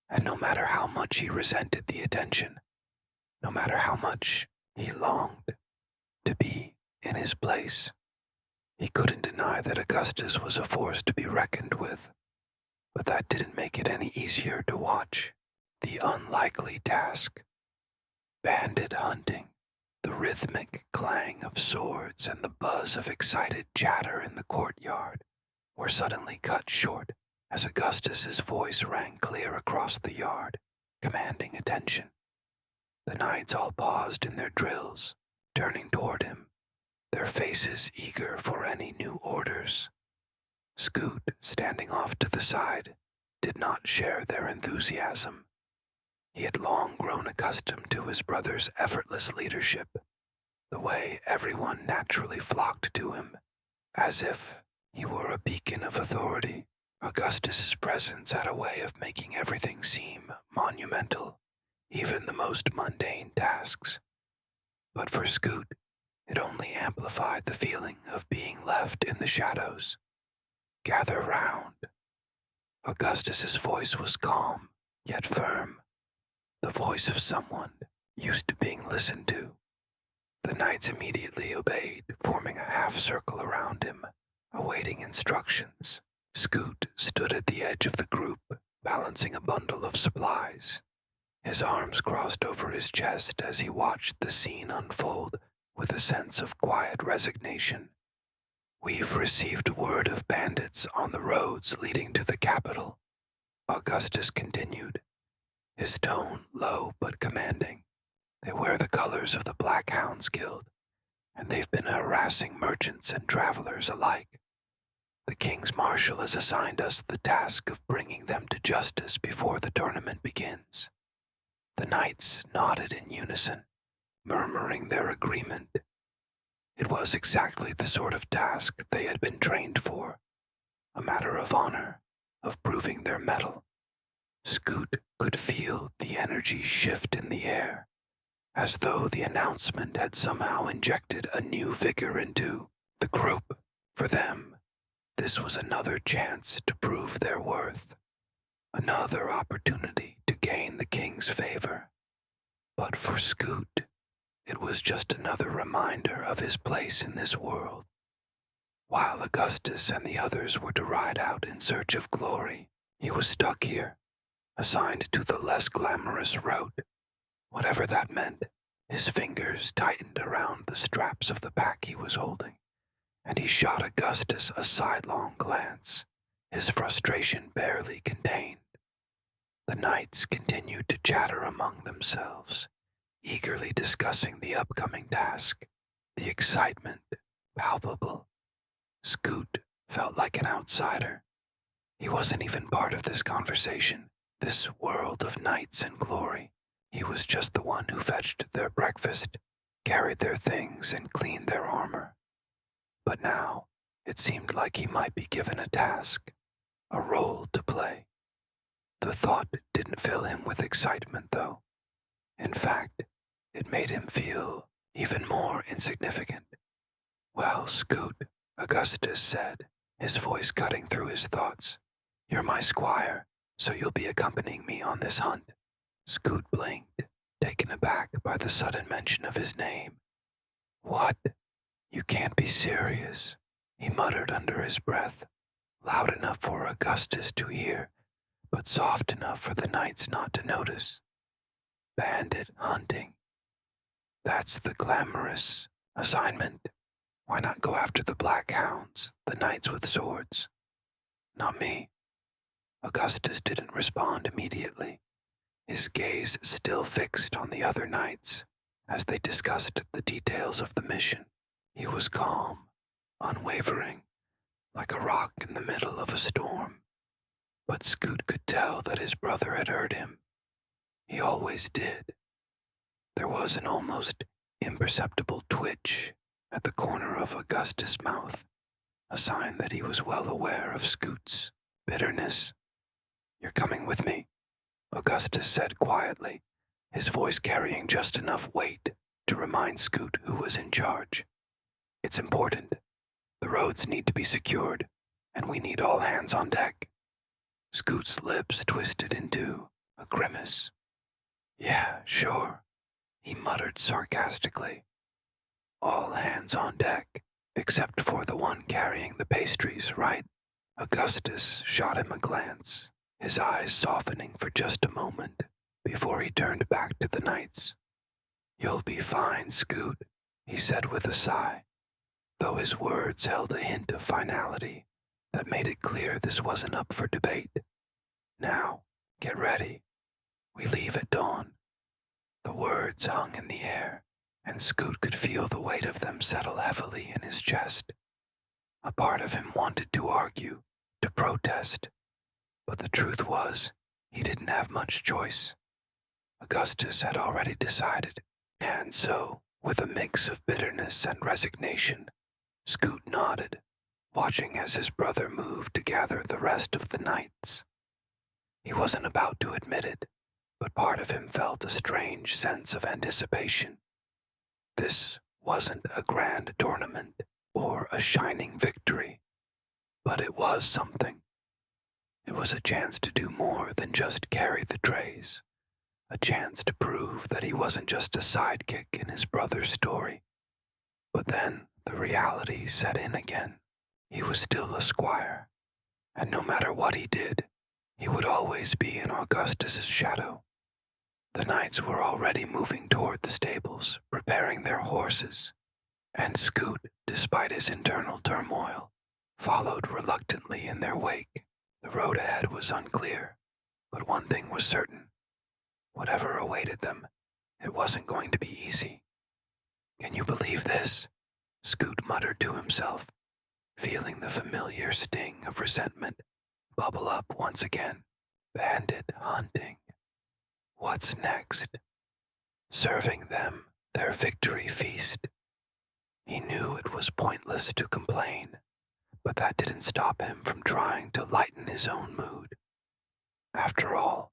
and no matter how much he resented the attention, no matter how much he longed to be in his place, he couldn't deny that Augustus was a force to be reckoned with. But that didn't make it any easier to watch the unlikely task. Bandit hunting, the rhythmic clang of swords and the buzz of excited chatter in the courtyard were suddenly cut short as Augustus's voice rang clear across the yard, commanding attention. The knights all paused in their drills, turning toward him, their faces eager for any new orders. Scoot, standing off to the side, did not share their enthusiasm. He had long grown accustomed to his brother's effortless leadership, the way everyone naturally flocked to him, as if he were a beacon of authority. Augustus's presence had a way of making everything seem monumental, even the most mundane tasks. But for Scoot, it only amplified the feeling of being left in the shadows. Gather round. Augustus's voice was calm, yet firm, the voice of someone used to being listened to. The knights immediately obeyed, forming a half-circle around him, awaiting instructions. Scoot stood at the edge of the group, balancing a bundle of supplies. His arms crossed over his chest as he watched the scene unfold with a sense of quiet resignation. "We've received word of bandits on the roads leading to the capital," Augustus continued, his tone low but commanding. "They wear the colors of the Black Hounds Guild, and they've been harassing merchants and travelers alike. The King's Marshal has assigned us the task of bringing them to justice before the tournament begins." The knights nodded in unison, murmuring their agreement. It was exactly the sort of task they had been trained for, a matter of honor, of proving their mettle. Scoot could feel the energy shift in the air, as though the announcement had somehow injected a new vigor into the group. For them, this was another chance to prove their worth, another opportunity to gain the king's favor. But for Scoot, it was just another reminder of his place in this world. While Augustus and the others were to ride out in search of glory, he was stuck here, assigned to the less glamorous route. Whatever that meant, his fingers tightened around the straps of the pack he was holding, and he shot Augustus a sidelong glance, his frustration barely contained. The knights continued to chatter among themselves, eagerly discussing the upcoming task, the excitement palpable. Scoot felt like an outsider. He wasn't even part of this conversation, this world of knights and glory. He was just the one who fetched their breakfast, carried their things, and cleaned their armor. But now, it seemed like he might be given a task, a role to play. The thought didn't fill him with excitement, though. In fact, it made him feel even more insignificant. "Well, Scoot," Augustus said, his voice cutting through his thoughts, "you're my squire, so you'll be accompanying me on this hunt." Scoot blinked, taken aback by the sudden mention of his name. "What? You can't be serious," he muttered under his breath, loud enough for Augustus to hear, but soft enough for the knights not to notice. "Bandit hunting. That's the glamorous assignment. Why not go after the Black Hounds, the knights with swords?" "Not me." Augustus didn't respond immediately, his gaze still fixed on the other knights as they discussed the details of the mission. He was calm, unwavering, like a rock in the middle of a storm. But Scoot could tell that his brother had heard him. He always did. There was an almost imperceptible twitch at the corner of Augustus' mouth, a sign that he was well aware of Scoot's bitterness. "You're coming with me," Augustus said quietly, his voice carrying just enough weight to remind Scoot who was in charge. "It's important. The roads need to be secured, and we need all hands on deck." Scoot's lips twisted into a grimace. "Yeah, sure," he muttered sarcastically. "All hands on deck, except for the one carrying the pastries, right?" Augustus shot him a glance, his eyes softening for just a moment before he turned back to the knights. "You'll be fine, Scoot," he said with a sigh, though his words held a hint of finality that made it clear this wasn't up for debate. "Now, get ready. We leave at dawn." The words hung in the air, and Scoot could feel the weight of them settle heavily in his chest. A part of him wanted to argue, to protest, but the truth was he didn't have much choice. Augustus had already decided, and so, with a mix of bitterness and resignation, Scoot nodded, watching as his brother moved to gather the rest of the knights. He wasn't about to admit it, but part of him felt a strange sense of anticipation. This wasn't a grand tournament or a shining victory, but it was something. It was a chance to do more than just carry the trays, a chance to prove that he wasn't just a sidekick in his brother's story. But then the reality set in again. He was still a squire, and no matter what he did, he would always be in Augustus's shadow. The knights were already moving toward the stables, preparing their horses, and Scoot, despite his internal turmoil, followed reluctantly in their wake. The road ahead was unclear, but one thing was certain. Whatever awaited them, it wasn't going to be easy. "Can you believe this?" Scoot muttered to himself, feeling the familiar sting of resentment bubble up once again. Bandit hunting. What's next? Serving them their victory feast. He knew it was pointless to complain, but that didn't stop him from trying to lighten his own mood. After all,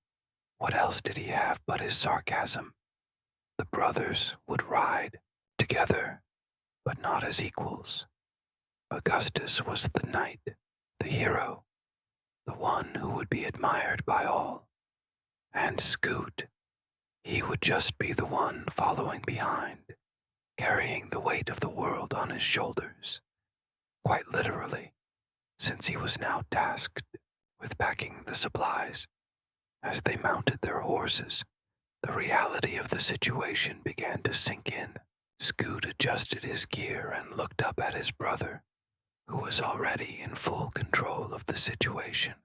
what else did he have but his sarcasm? The brothers would ride together, but not as equals. Augustus was the knight, the hero, the one who would be admired by all. And Scoot, he would just be the one following behind, carrying the weight of the world on his shoulders, quite literally, since he was now tasked with packing the supplies. As they mounted their horses, the reality of the situation began to sink in. Scoot adjusted his gear and looked up at his brother, who was already in full control of the situation.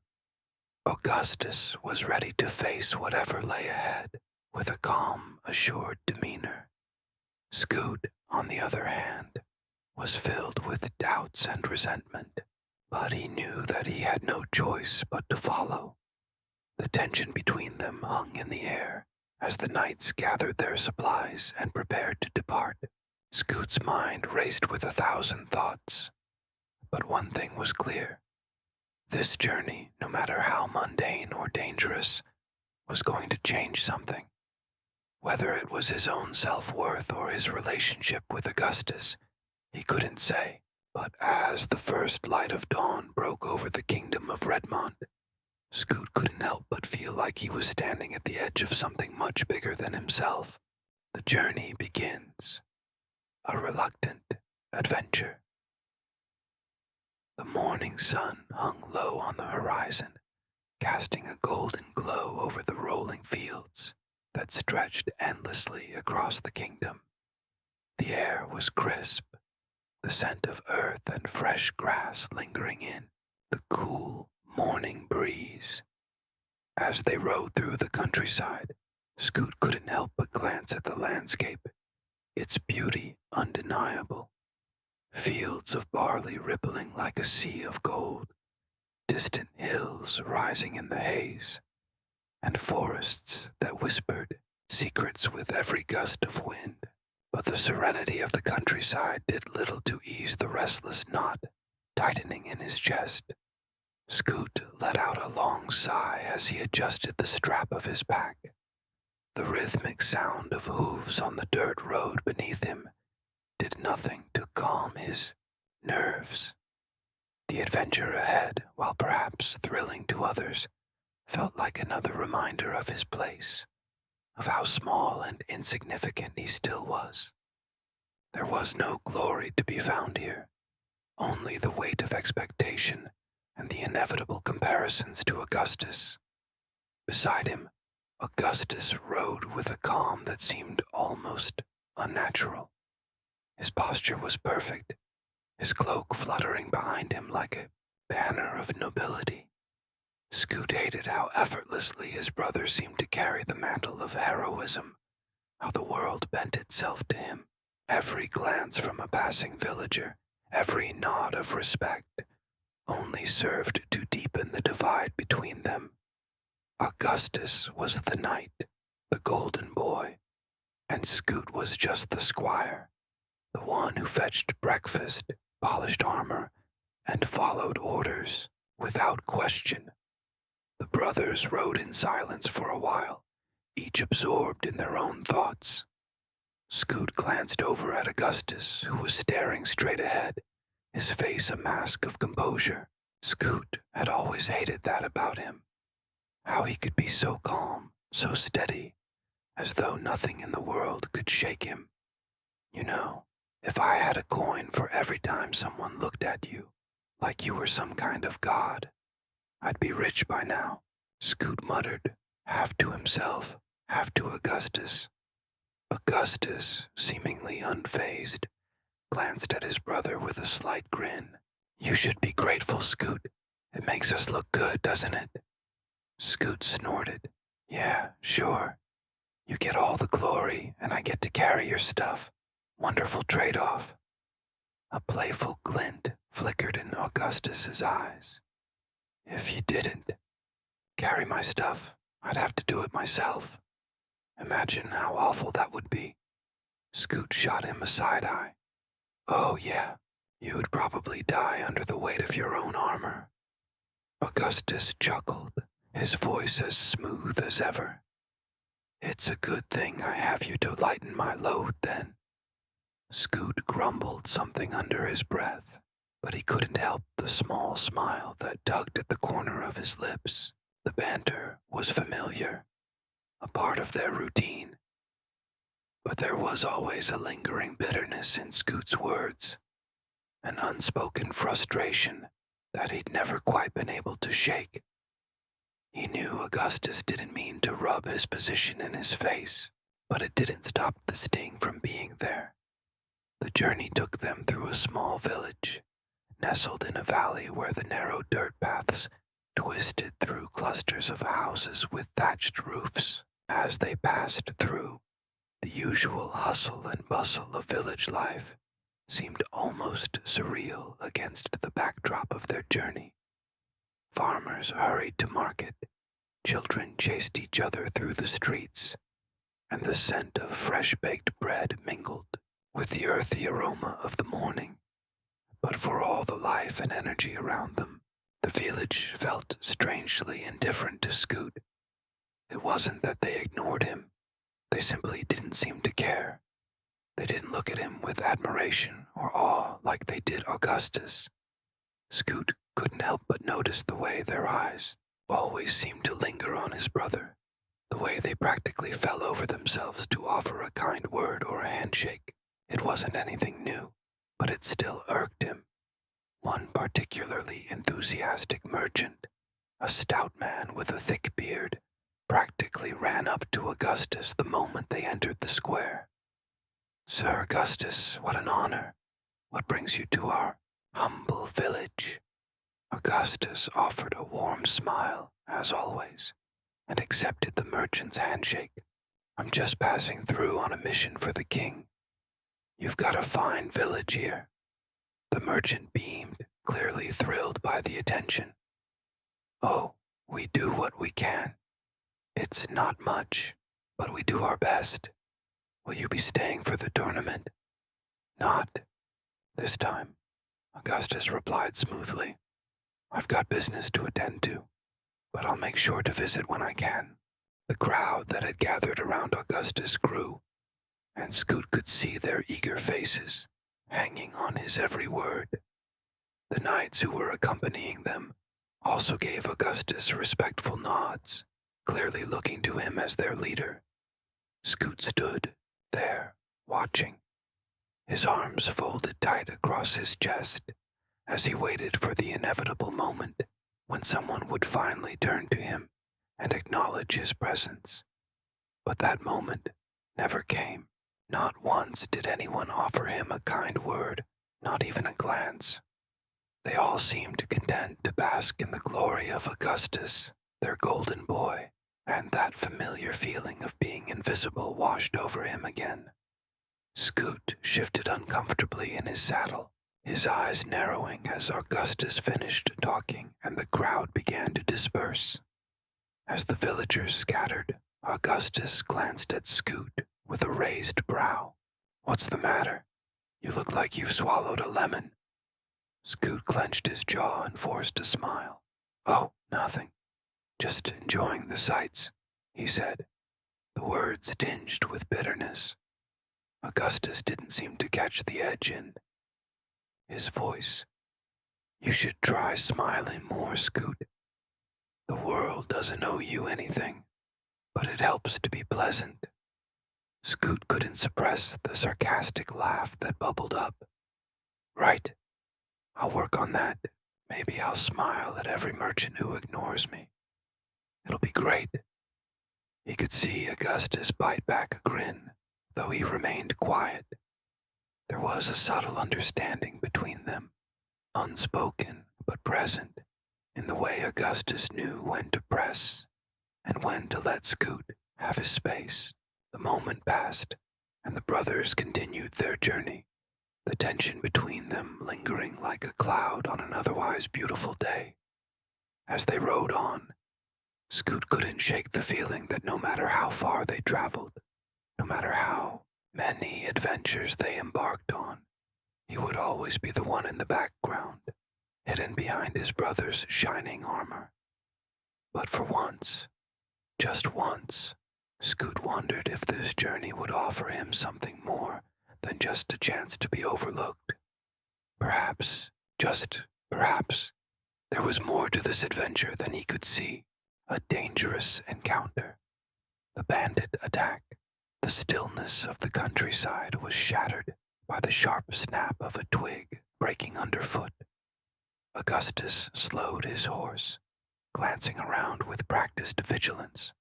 Augustus was ready to face whatever lay ahead with a calm, assured demeanor. Scoot, on the other hand, was filled with doubts and resentment, but he knew that he had no choice but to follow. The tension between them hung in the air as the knights gathered their supplies and prepared to depart. Scoot's mind raced with 1,000 thoughts, but one thing was clear. This journey, no matter how mundane or dangerous, was going to change something. Whether it was his own self-worth or his relationship with Augustus, he couldn't say. But as the first light of dawn broke over the kingdom of Redmond, Scoot couldn't help but feel like he was standing at the edge of something much bigger than himself. The journey begins. A reluctant adventure. The morning sun hung low on the horizon, casting a golden glow over the rolling fields that stretched endlessly across the kingdom. The air was crisp, the scent of earth and fresh grass lingering in the cool morning breeze. As they rode through the countryside, Scoot couldn't help but glance at the landscape, its beauty undeniable. Fields of barley rippling like a sea of gold, distant hills rising in the haze, and forests that whispered secrets with every gust of wind. But the serenity of the countryside did little to ease the restless knot tightening in his chest. Scoot let out a long sigh as he adjusted the strap of his pack. The rhythmic sound of hooves on the dirt road beneath him did nothing to calm his nerves. The adventure ahead, while perhaps thrilling to others, felt like another reminder of his place, of how small and insignificant he still was. There was no glory to be found here, only the weight of expectation and the inevitable comparisons to Augustus. Beside him, Augustus rode with a calm that seemed almost unnatural. His posture was perfect, his cloak fluttering behind him like a banner of nobility. Scoot hated how effortlessly his brother seemed to carry the mantle of heroism, how the world bent itself to him. Every glance from a passing villager, every nod of respect, only served to deepen the divide between them. Augustus was the knight, the golden boy, and Scoot was just the squire, the one who fetched breakfast, polished armor, and followed orders without question. The brothers rode in silence for a while, each absorbed in their own thoughts. Scoot glanced over at Augustus, who was staring straight ahead, his face a mask of composure. Scoot had always hated that about him. How he could be so calm, so steady, as though nothing in the world could shake him. You know, if I had a coin for every time someone looked at you, like you were some kind of god, I'd be rich by now, Scoot muttered, half to himself, half to Augustus. Augustus, seemingly unfazed, glanced at his brother with a slight grin. You should be grateful, Scoot. It makes us look good, doesn't it? Scoot snorted. Yeah, sure. You get all the glory, and I get to carry your stuff. Wonderful trade-off. A playful glint flickered in Augustus's eyes. If you didn't carry my stuff, I'd have to do it myself. Imagine how awful that would be. Scoot shot him a side-eye. Oh yeah, you would probably die under the weight of your own armor. Augustus chuckled, his voice as smooth as ever. It's a good thing I have you to lighten my load, then. Scoot grumbled something under his breath, but he couldn't help the small smile that tugged at the corner of his lips. The banter was familiar, a part of their routine. But there was always a lingering bitterness in Scoot's words, an unspoken frustration that he'd never quite been able to shake. He knew Augustus didn't mean to rub his position in his face, but it didn't stop the sting from being there. The journey took them through a small village, nestled in a valley where the narrow dirt paths twisted through clusters of houses with thatched roofs. As they passed through, the usual hustle and bustle of village life seemed almost surreal against the backdrop of their journey. Farmers hurried to market, children chased each other through the streets, and the scent of fresh-baked bread mingled with the earthy aroma of the morning. But for all the life and energy around them, the village felt strangely indifferent to Scoot. It wasn't that they ignored him. They simply didn't seem to care. They didn't look at him with admiration or awe like they did Augustus. Scoot couldn't help but notice the way their eyes always seemed to linger on his brother, the way they practically fell over themselves to offer a kind word or a handshake. It wasn't anything new, but it still irked him. One particularly enthusiastic merchant, a stout man with a thick beard, practically ran up to Augustus the moment they entered the square. Sir Augustus, what an honor. What brings you to our humble village? Augustus offered a warm smile, as always, and accepted the merchant's handshake. I'm just passing through on a mission for the king. You've got a fine village here. The merchant beamed, clearly thrilled by the attention. Oh, we do what we can. It's not much, but we do our best. Will you be staying for the tournament? Not this time, Augustus replied smoothly. I've got business to attend to, but I'll make sure to visit when I can. The crowd that had gathered around Augustus grew, and Scoot could see their eager faces, hanging on his every word. The knights who were accompanying them also gave Augustus respectful nods, clearly looking to him as their leader. Scoot stood there, watching, his arms folded tight across his chest, as he waited for the inevitable moment when someone would finally turn to him and acknowledge his presence. But that moment never came. Not once did anyone offer him a kind word, not even a glance. They all seemed content to bask in the glory of Augustus, their golden boy, and that familiar feeling of being invisible washed over him again. Scoot shifted uncomfortably in his saddle, his eyes narrowing as Augustus finished talking and the crowd began to disperse. As the villagers scattered, Augustus glanced at Scoot with a raised brow. "What's the matter? You look like you've swallowed a lemon." Scoot clenched his jaw and forced a smile. "Oh, nothing. Just enjoying the sights," he said, the words tinged with bitterness. Augustus didn't seem to catch the edge in his voice. "You should try smiling more, Scoot. The world doesn't owe you anything, but it helps to be pleasant." Scoot couldn't suppress the sarcastic laugh that bubbled up. "Right. I'll work on that. Maybe I'll smile at every merchant who ignores me. It'll be great." He could see Augustus bite back a grin, though he remained quiet. There was a subtle understanding between them, unspoken but present, in the way Augustus knew when to press and when to let Scoot have his space. The moment passed, and the brothers continued their journey, the tension between them lingering like a cloud on an otherwise beautiful day. As they rode on, Scoot couldn't shake the feeling that no matter how far they traveled, no matter how many adventures they embarked on, he would always be the one in the background, hidden behind his brother's shining armor. But for once, just once, Scoot wondered if this journey would offer him something more than just a chance to be overlooked. Perhaps, just perhaps, there was more to this adventure than he could see. A dangerous encounter. The bandit attack. The stillness of the countryside was shattered by the sharp snap of a twig breaking underfoot. Augustus slowed his horse, glancing around with practiced vigilance,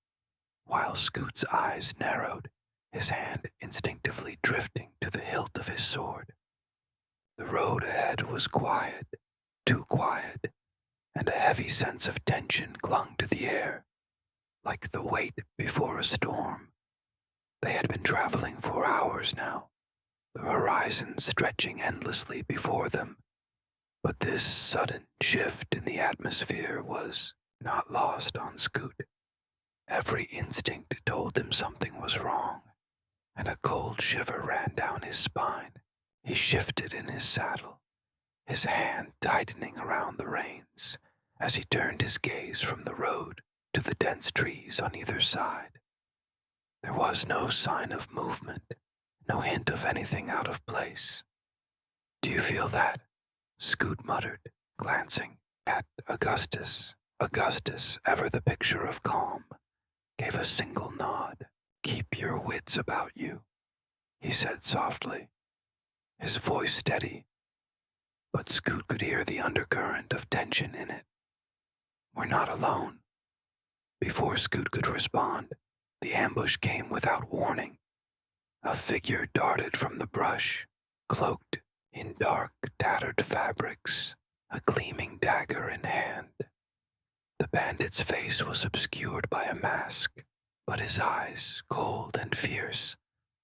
while Scoot's eyes narrowed, his hand instinctively drifting to the hilt of his sword. The road ahead was quiet, too quiet, and a heavy sense of tension clung to the air, like the wait before a storm. They had been traveling for hours now, the horizon stretching endlessly before them, but this sudden shift in the atmosphere was not lost on Scoot. Every instinct told him something was wrong, and a cold shiver ran down his spine. He shifted in his saddle, his hand tightening around the reins as he turned his gaze from the road to the dense trees on either side. There was no sign of movement, no hint of anything out of place. "Do you feel that?" Scoot muttered, glancing at Augustus. Augustus, ever the picture of calm, gave a single nod. "Keep your wits about you," he said softly, his voice steady, but Scoot could hear the undercurrent of tension in it. "We're not alone." Before Scoot could respond, the ambush came without warning. A figure darted from the brush, cloaked in dark, tattered fabrics, a gleaming dagger in hand. The bandit's face was obscured by a mask, but his eyes, cold and fierce,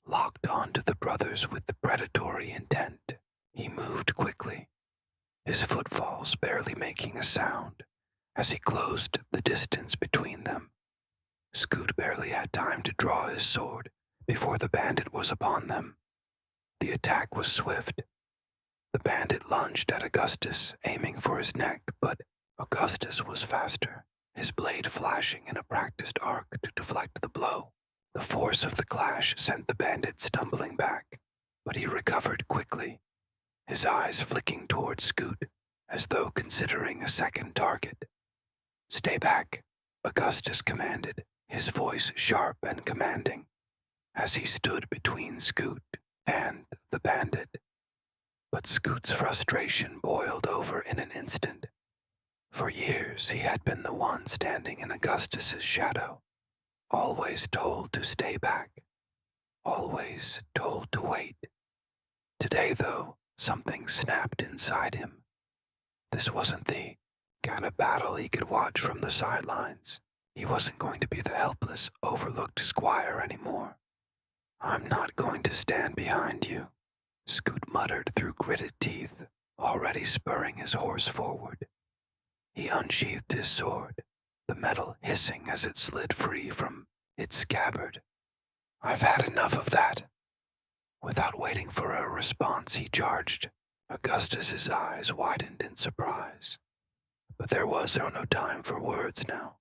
locked onto the brothers with the predatory intent. He moved quickly, his footfalls barely making a sound as he closed the distance between them. Scoot barely had time to draw his sword before the bandit was upon them. The attack was swift. The bandit lunged at Augustus, aiming for his neck, but Augustus was faster, his blade flashing in a practiced arc to deflect the blow. The force of the clash sent the bandit stumbling back, but he recovered quickly, his eyes flicking toward Scoot as though considering a second target. "Stay back," Augustus commanded, his voice sharp and commanding, as he stood between Scoot and the bandit. But Scoot's frustration boiled over in an instant. For years he had been the one standing in Augustus's shadow, always told to stay back, always told to wait. Today, though, something snapped inside him. This wasn't the kind of battle he could watch from the sidelines. He wasn't going to be the helpless, overlooked squire anymore. "I'm not going to stand behind you," Scoot muttered through gritted teeth, already spurring his horse forward. He unsheathed his sword, the metal hissing as it slid free from its scabbard. "I've had enough of that." Without waiting for a response, he charged. Augustus's eyes widened in surprise. But there was no time for words now.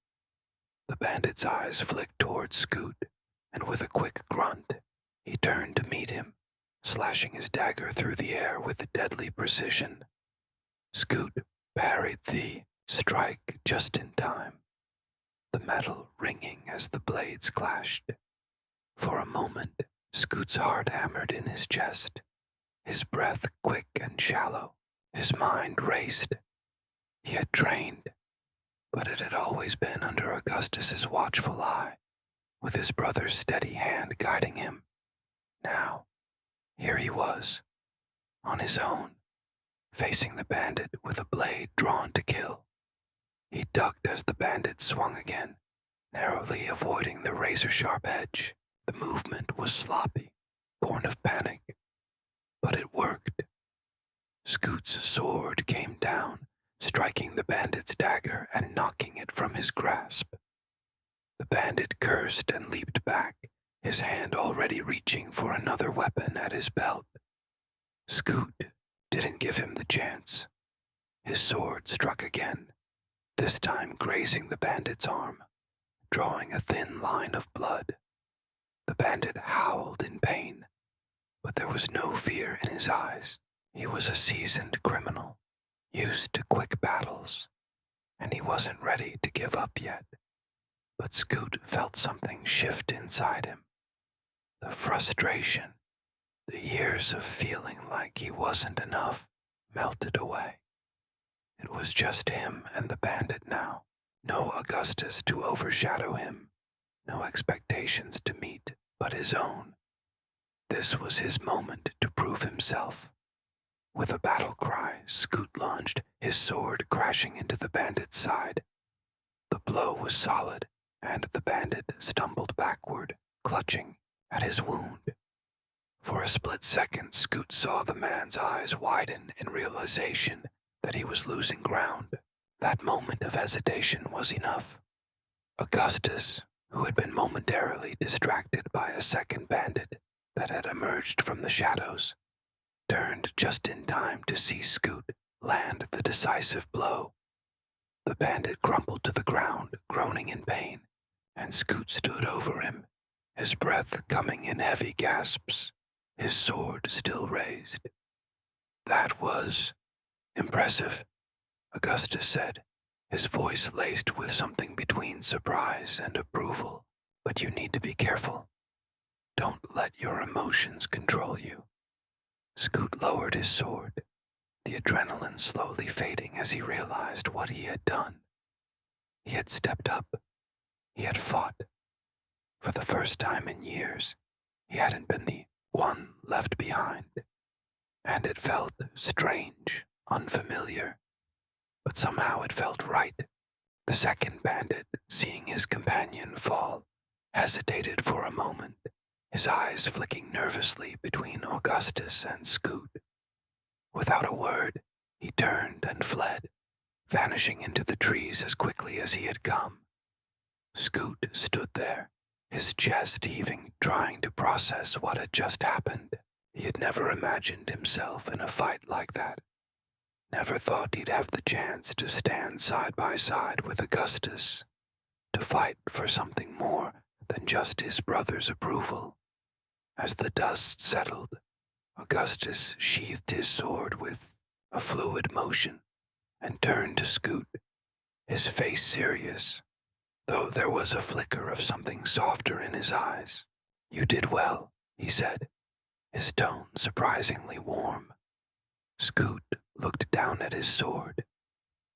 The bandit's eyes flicked toward Scoot, and with a quick grunt, he turned to meet him, slashing his dagger through the air with deadly precision. Scoot parried the strike just in time, the metal ringing as the blades clashed. For a moment, Scoot's heart hammered in his chest, his breath quick and shallow, his mind raced. He had trained, but it had always been under Augustus's watchful eye, with his brother's steady hand guiding him. Now, here he was, on his own, facing the bandit with a blade drawn to kill. He ducked as the bandit swung again, narrowly avoiding the razor-sharp edge. The movement was sloppy, born of panic, but it worked. Scoot's sword came down, striking the bandit's dagger and knocking it from his grasp. The bandit cursed and leaped back, his hand already reaching for another weapon at his belt. Scoot didn't give him the chance. His sword struck again, this time grazing the bandit's arm, drawing a thin line of blood. The bandit howled in pain, but there was no fear in his eyes. He was a seasoned criminal, used to quick battles, and he wasn't ready to give up yet. But Scoot felt something shift inside him. The frustration, the years of feeling like he wasn't enough, melted away. It was just him and the bandit now. No Augustus to overshadow him, no expectations to meet but his own. This was his moment to prove himself. With a battle cry, Scoot lunged, his sword crashing into the bandit's side. The blow was solid, and the bandit stumbled backward, clutching at his wound. For a split second, Scoot saw the man's eyes widen in realization that he was losing ground. That moment of hesitation was enough. Augustus, who had been momentarily distracted by a second bandit that had emerged from the shadows, turned just in time to see Scoot land the decisive blow. The bandit crumpled to the ground, groaning in pain, and Scoot stood over him, his breath coming in heavy gasps, his sword still raised. "That was impressive," Augustus said, his voice laced with something between surprise and approval. "But you need to be careful. Don't let your emotions control you." Scoot lowered his sword, the adrenaline slowly fading as he realized what he had done. He had stepped up. He had fought. For the first time in years, he hadn't been the one left behind. And it felt strange, unfamiliar, but somehow it felt right. The second bandit, seeing his companion fall, hesitated for a moment, his eyes flicking nervously between Augustus and Scoot. Without a word, he turned and fled, vanishing into the trees as quickly as he had come. Scoot stood there, his chest heaving, trying to process what had just happened. He had never imagined himself in a fight like that. Never thought he'd have the chance to stand side by side with Augustus, to fight for something more than just his brother's approval. As the dust settled, Augustus sheathed his sword with a fluid motion and turned to Scoot, his face serious, though there was a flicker of something softer in his eyes. "You did well," he said, his tone surprisingly warm. Scoot looked down at his sword,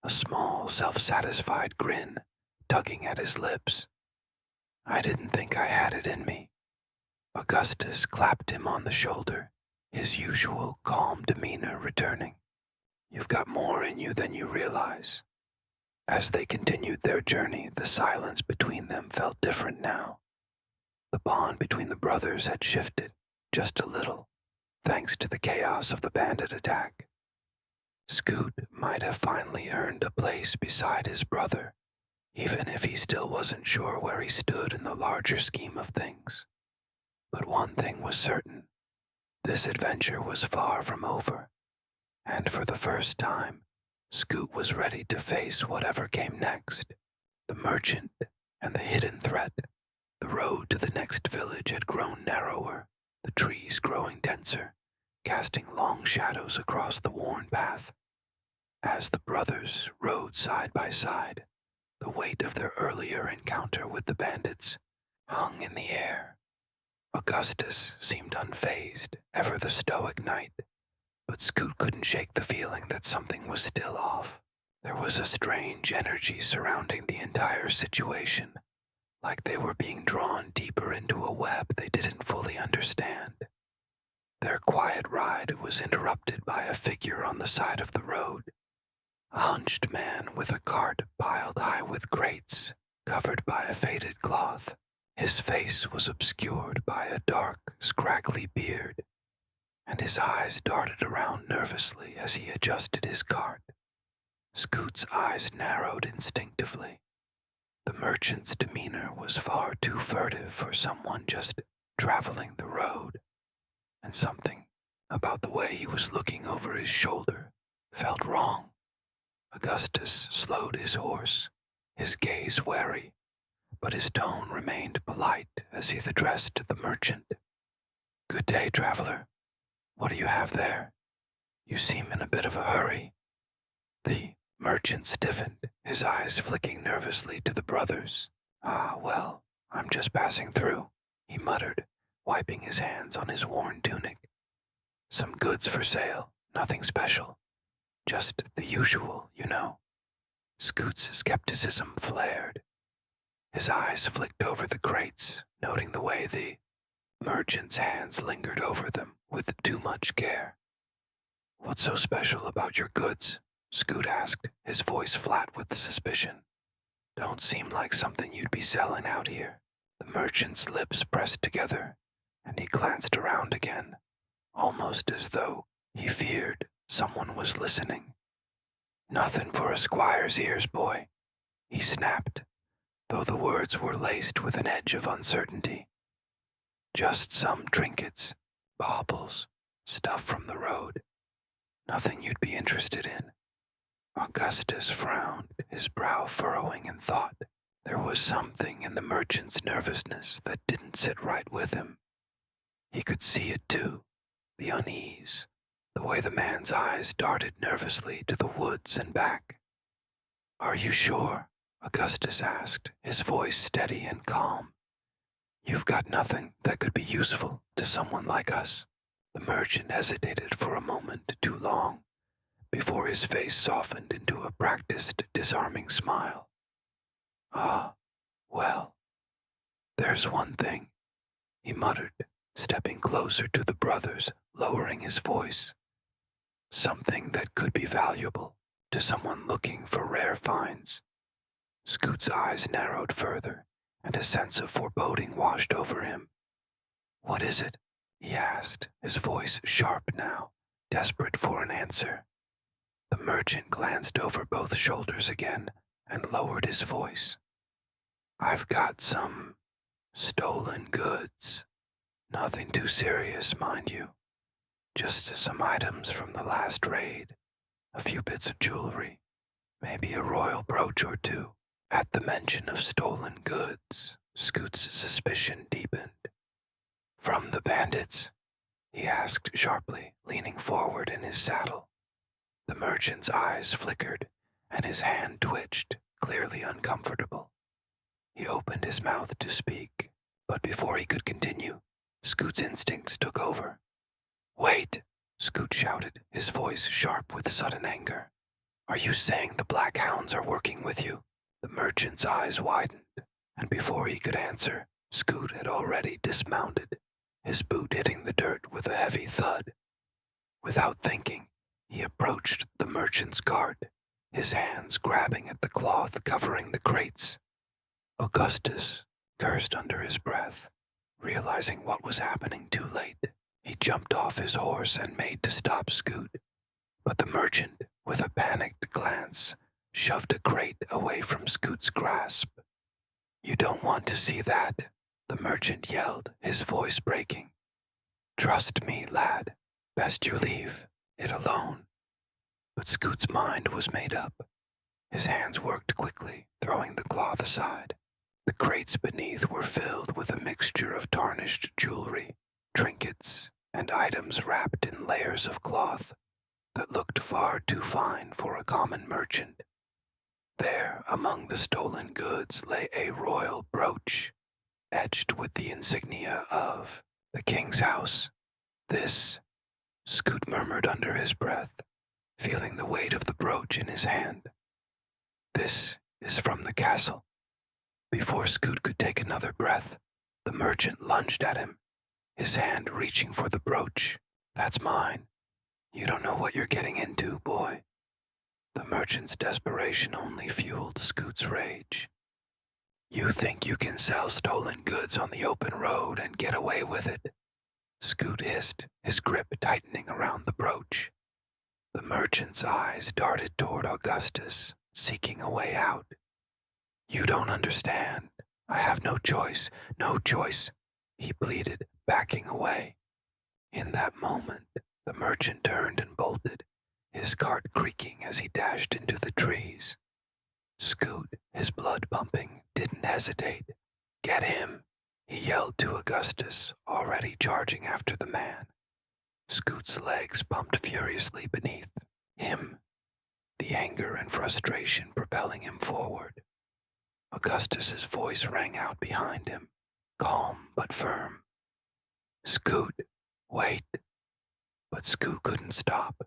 a small, self-satisfied grin tugging at his lips. "I didn't think I had it in me." Augustus clapped him on the shoulder, his usual calm demeanor returning. "You've got more in you than you realize." As they continued their journey, the silence between them felt different now. The bond between the brothers had shifted just a little, thanks to the chaos of the bandit attack. Scoot might have finally earned a place beside his brother, even if he still wasn't sure where he stood in the larger scheme of things. But one thing was certain: this adventure was far from over, and for the first time, Scoot was ready to face whatever came next. The merchant and the hidden threat. The road to the next village had grown narrower, the trees growing denser, casting long shadows across the worn path. As the brothers rode side by side, the weight of their earlier encounter with the bandits hung in the air. Augustus seemed unfazed, ever the stoic knight, but Scoot couldn't shake the feeling that something was still off. There was a strange energy surrounding the entire situation, like they were being drawn deeper into a web they didn't fully understand. Their quiet ride was interrupted by a figure on the side of the road. A hunched man with a cart piled high with crates, covered by a faded cloth. His face was obscured by a dark, scraggly beard, and his eyes darted around nervously as he adjusted his cart. Scoot's eyes narrowed instinctively. The merchant's demeanor was far too furtive for someone just traveling the road, and something about the way he was looking over his shoulder felt wrong. Augustus slowed his horse, his gaze wary, but his tone remained polite as he addressed the merchant. "Good day, traveler. What do you have there? You seem in a bit of a hurry." The merchant stiffened, his eyes flicking nervously to the brothers. Well, I'm just passing through," he muttered, wiping his hands on his worn tunic. "Some goods for sale, nothing special. Just the usual, you know." Scoot's skepticism flared. His eyes flicked over the crates, noting the way the merchant's hands lingered over them with too much care. "What's so special about your goods?" Scoot asked, his voice flat with suspicion. "Don't seem like something you'd be selling out here." The merchant's lips pressed together, and he glanced around again, almost as though he feared someone was listening. "Nothing for a squire's ears, boy," he snapped, though the words were laced with an edge of uncertainty. "Just some trinkets, baubles, stuff from the road. Nothing you'd be interested in." Augustus frowned, his brow furrowing in thought. There was something in the merchant's nervousness that didn't sit right with him. He could see it too, the unease, the way the man's eyes darted nervously to the woods and back. "Are you sure?" Augustus asked, his voice steady and calm. "You've got nothing that could be useful to someone like us?" The merchant hesitated for a moment too long, before his face softened into a practiced, disarming smile. Well, there's one thing," he muttered, stepping closer to the brothers, lowering his voice. "Something that could be valuable to someone looking for rare finds." Scoot's eyes narrowed further, and a sense of foreboding washed over him. "What is it?" he asked, his voice sharp now, desperate for an answer. The merchant glanced over both shoulders again and lowered his voice. "I've got some stolen goods. Nothing too serious, mind you. Just some items from the last raid, a few bits of jewelry, maybe a royal brooch or two." At the mention of stolen goods, Scoot's suspicion deepened. "From the bandits?" he asked sharply, leaning forward in his saddle. The merchant's eyes flickered, and his hand twitched, clearly uncomfortable. He opened his mouth to speak, but before he could continue, Scoot's instincts took over. "Wait!" Scoot shouted, his voice sharp with sudden anger. "Are you saying the Black Hounds are working with you?" The merchant's eyes widened, and before he could answer, Scoot had already dismounted, his boot hitting the dirt with a heavy thud. Without thinking, he approached the merchant's cart, his hands grabbing at the cloth covering the crates. Augustus cursed under his breath, realizing what was happening too late. He jumped off his horse and made to stop Scoot, but the merchant with a panicked glance, shoved a crate away from Scoot's grasp. "You don't want to see that," the merchant yelled, his voice breaking. "Trust me, lad. Best you leave it alone." But Scoot's mind was made up. His hands worked quickly, throwing the cloth aside. The crates beneath were filled with a mixture of tarnished jewelry, trinkets, and items wrapped in layers of cloth that looked far too fine for a common merchant. There, among the stolen goods, lay a royal brooch, etched with the insignia of the king's house. "This," Scoot murmured under his breath, feeling the weight of the brooch in his hand. "This is from the castle." Before Scoot could take another breath, the merchant lunged at him, his hand reaching for the brooch. "That's mine. You don't know what you're getting into, boy." The merchant's desperation only fueled Scoot's rage. "You think you can sell stolen goods on the open road and get away with it?" Scoot hissed, his grip tightening around the brooch. The merchant's eyes darted toward Augustus, seeking a way out. "You don't understand. I have no choice, he pleaded, backing away. In that moment, the merchant turned and bolted, his cart creaking as he dashed into the trees. Scoot, his blood pumping, didn't hesitate. "Get him," he yelled to Augustus, already charging after the man. Scoot's legs pumped furiously beneath him, the anger and frustration propelling him forward. Augustus's voice rang out behind him, calm but firm. "Scoot, wait." But Scoot couldn't stop.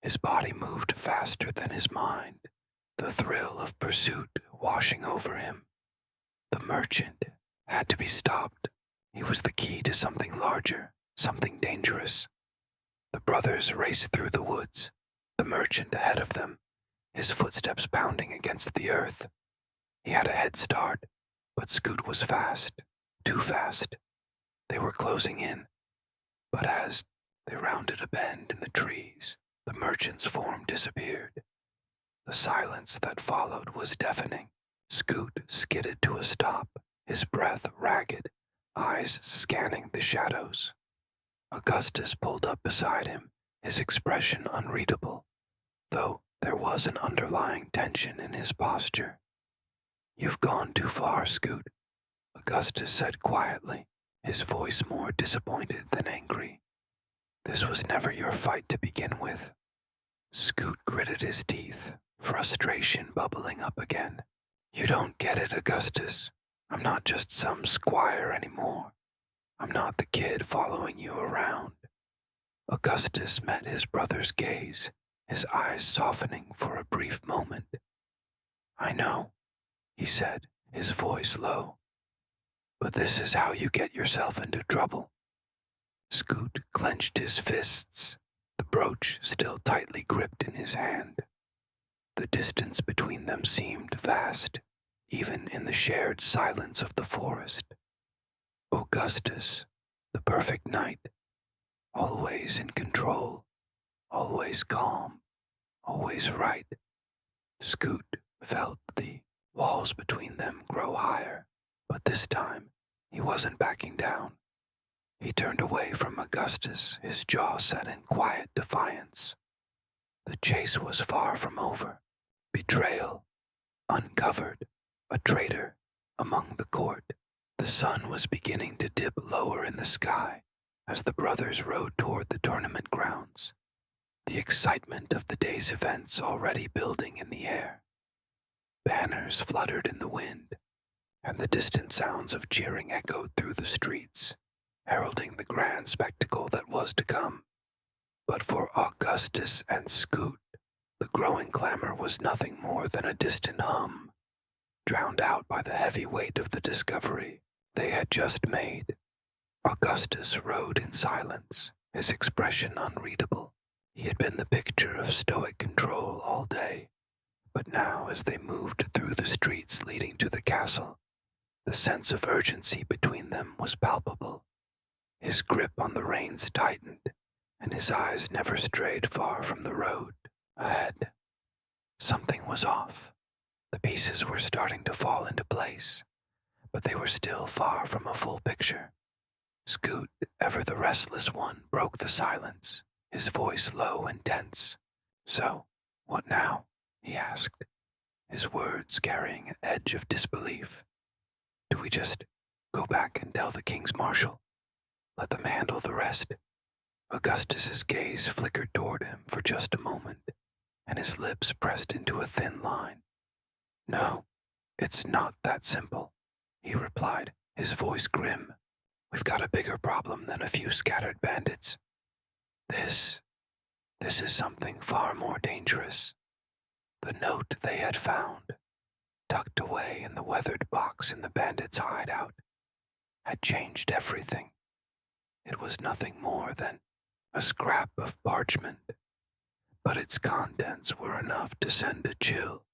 His body moved faster than his mind, the thrill of pursuit washing over him. The merchant had to be stopped. He was the key to something larger, something dangerous. The brothers raced through the woods, the merchant ahead of them, his footsteps pounding against the earth. He had a head start, but Scoot was fast, too fast. They were closing in, but as they rounded a bend in the trees, the merchant's form disappeared. The silence that followed was deafening. Scoot skidded to a stop, his breath ragged, eyes scanning the shadows. Augustus pulled up beside him, his expression unreadable, though there was an underlying tension in his posture. "You've gone too far, Scoot," Augustus said quietly, his voice more disappointed than angry. "This was never your fight to begin with." Scoot gritted his teeth, frustration bubbling up again. "You don't get it, Augustus. I'm not just some squire anymore. I'm not the kid following you around." Augustus met his brother's gaze, his eyes softening for a brief moment. "I know," he said, his voice low. "But this is how you get yourself into trouble." Scoot clenched his fists, the brooch still tightly gripped in his hand. The distance between them seemed vast, even in the shared silence of the forest. Augustus, the perfect knight, always in control, always calm, always right. Scoot felt the walls between them grow higher, but this time he wasn't backing down. He turned away from Augustus, his jaw set in quiet defiance. The chase was far from over. Betrayal, uncovered, a traitor among the court. The sun was beginning to dip lower in the sky as the brothers rode toward the tournament grounds, the excitement of the day's events already building in the air. Banners fluttered in the wind, and the distant sounds of cheering echoed through the streets, heralding the grand spectacle that was to come. But for Augustus and Scoot, the growing clamor was nothing more than a distant hum, drowned out by the heavy weight of the discovery they had just made. Augustus rode in silence, his expression unreadable. He had been the picture of stoic control all day, but now as they moved through the streets leading to the castle, the sense of urgency between them was palpable. His grip on the reins tightened, and his eyes never strayed far from the road. Ahead, something was off. The pieces were starting to fall into place, but they were still far from a full picture. Scoot, ever the restless one, broke the silence, his voice low and tense. "So, what now?" he asked, his words carrying an edge of disbelief. "Do we just go back and tell the king's marshal? Let them handle the rest?" Augustus's gaze flickered toward him for just a moment, and his lips pressed into a thin line. "No, it's not that simple," he replied, his voice grim. "We've got a bigger problem than a few scattered bandits. This is something far more dangerous." The note they had found, tucked away in the weathered box in the bandits' hideout, had changed everything. It was nothing more than a scrap of parchment, but its contents were enough to send a chill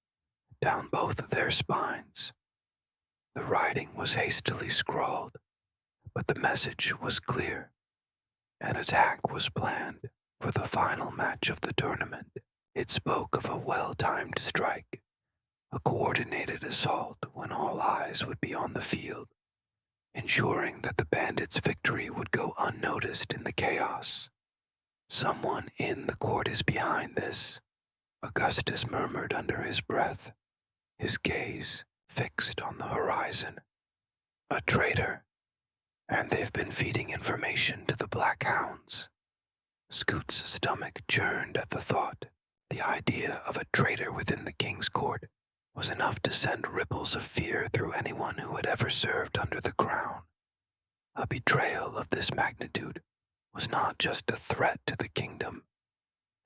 down both of their spines. The writing was hastily scrawled, but the message was clear. An attack was planned for the final match of the tournament. It spoke of a well-timed strike, a coordinated assault when all eyes would be on the field, ensuring that the bandits' victory would go unnoticed in the chaos. "Someone in the court is behind this," Augustus murmured under his breath, his gaze fixed on the horizon. "A traitor, and they've been feeding information to the Black Hounds." Scoot's stomach churned at the thought. The idea of a traitor within the king's court was enough to send ripples of fear through anyone who had ever served under the crown. A betrayal of this magnitude was not just a threat to the kingdom.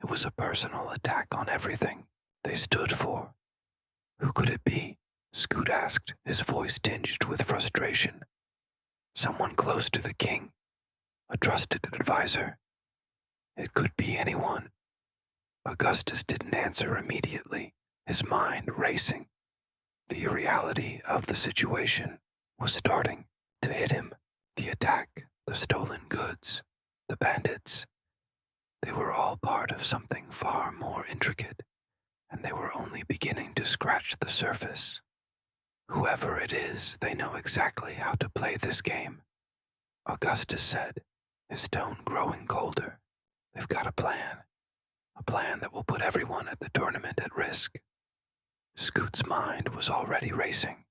It was a personal attack on everything they stood for. "Who could it be?" Scoot asked, his voice tinged with frustration. "Someone close to the king, a trusted advisor." "It could be anyone." Augustus didn't answer immediately, his mind racing. The reality of the situation was starting to hit him. The attack, the stolen goods, the bandits. They were all part of something far more intricate, and they were only beginning to scratch the surface. "Whoever it is, they know exactly how to play this game," Augustus said, his tone growing colder. "They've got a plan that will put everyone at the tournament at risk." Scoot's mind was already racing,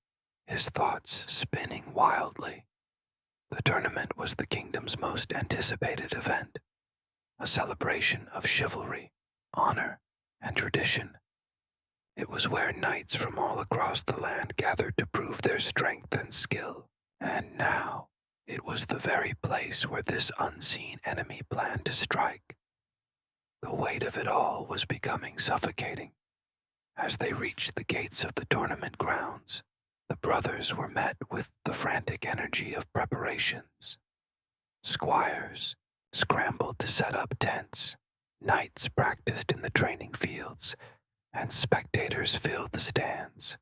his thoughts spinning wildly. The tournament was the kingdom's most anticipated event, a celebration of chivalry, honor, and tradition. It was where knights from all across the land gathered to prove their strength and skill, and now it was the very place where this unseen enemy planned to strike. The weight of it all was becoming suffocating. As they reached the gates of the tournament grounds, the brothers were met with the frantic energy of preparations. Squires scrambled to set up tents, knights practiced in the training fields, and spectators filled the stands,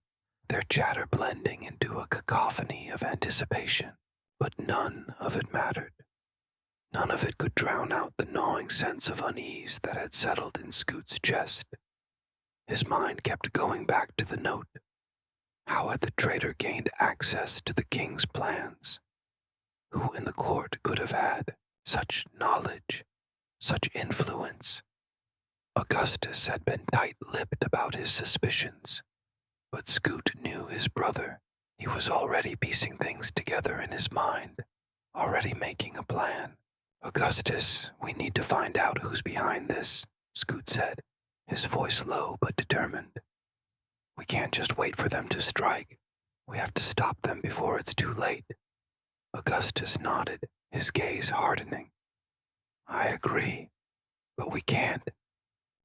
their chatter blending into a cacophony of anticipation. But none of it mattered. None of it could drown out the gnawing sense of unease that had settled in Scoot's chest. His mind kept going back to the note. How had the traitor gained access to the king's plans? Who in the court could have had such knowledge, such influence? Augustus had been tight-lipped about his suspicions, but Scoot knew his brother. He was already piecing things together in his mind, already making a plan. "Augustus, we need to find out who's behind this," Scoot said, his voice low but determined. "We can't just wait for them to strike. We have to stop them before it's too late." Augustus nodded, his gaze hardening. "I agree, but we can't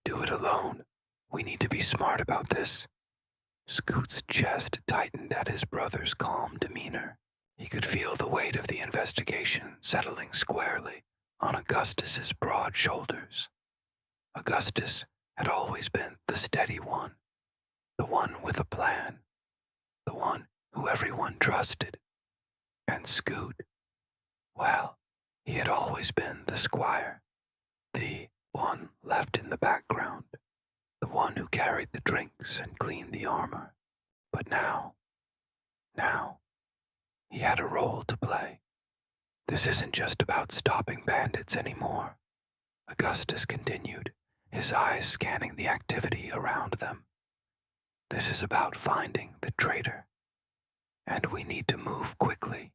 do it alone. We need to be smart about this." Scoot's chest tightened at his brother's calm demeanor. He could feel the weight of the investigation settling squarely on Augustus's broad shoulders. Augustus had always been the steady one, the one with a plan, the one who everyone trusted. And Scoot, well, he had always been the squire, the one left in the background, one who carried the drinks and cleaned the armor. But now, he had a role to play. This isn't just about stopping bandits anymore, Augustus continued, his eyes scanning the activity around them. This is about finding the traitor. And we need to move quickly.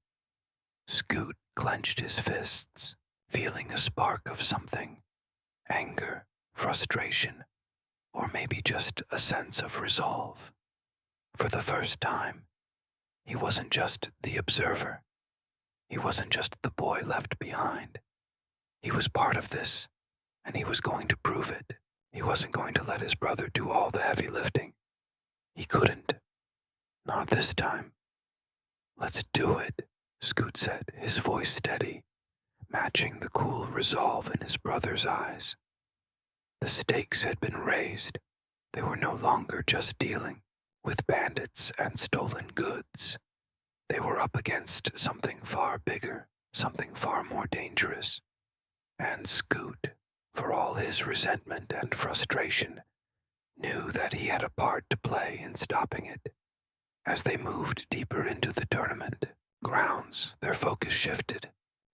Scoot clenched his fists, feeling a spark of something. Anger, frustration, or maybe just a sense of resolve. For the first time, he wasn't just the observer. He wasn't just the boy left behind. He was part of this, and he was going to prove it. He wasn't going to let his brother do all the heavy lifting. He couldn't. Not this time. Let's do it, Scoot said, his voice steady, matching the cool resolve in his brother's eyes. The stakes had been raised. They were no longer just dealing with bandits and stolen goods. They were up against something far bigger, something far more dangerous. And Scoot, for all his resentment and frustration, knew that he had a part to play in stopping it. As they moved deeper into the tournament grounds, their focus shifted.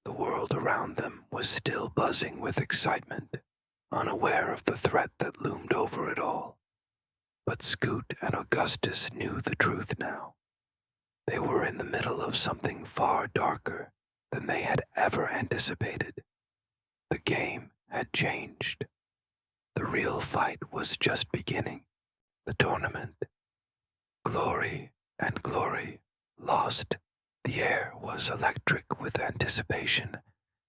The world around them was still buzzing with excitement, unaware of the threat that loomed over it all. But Scoot and Augustus knew the truth now. They were in the middle of something far darker than they had ever anticipated. The game had changed. The real fight was just beginning. The tournament. Glory and glory lost. The air was electric with anticipation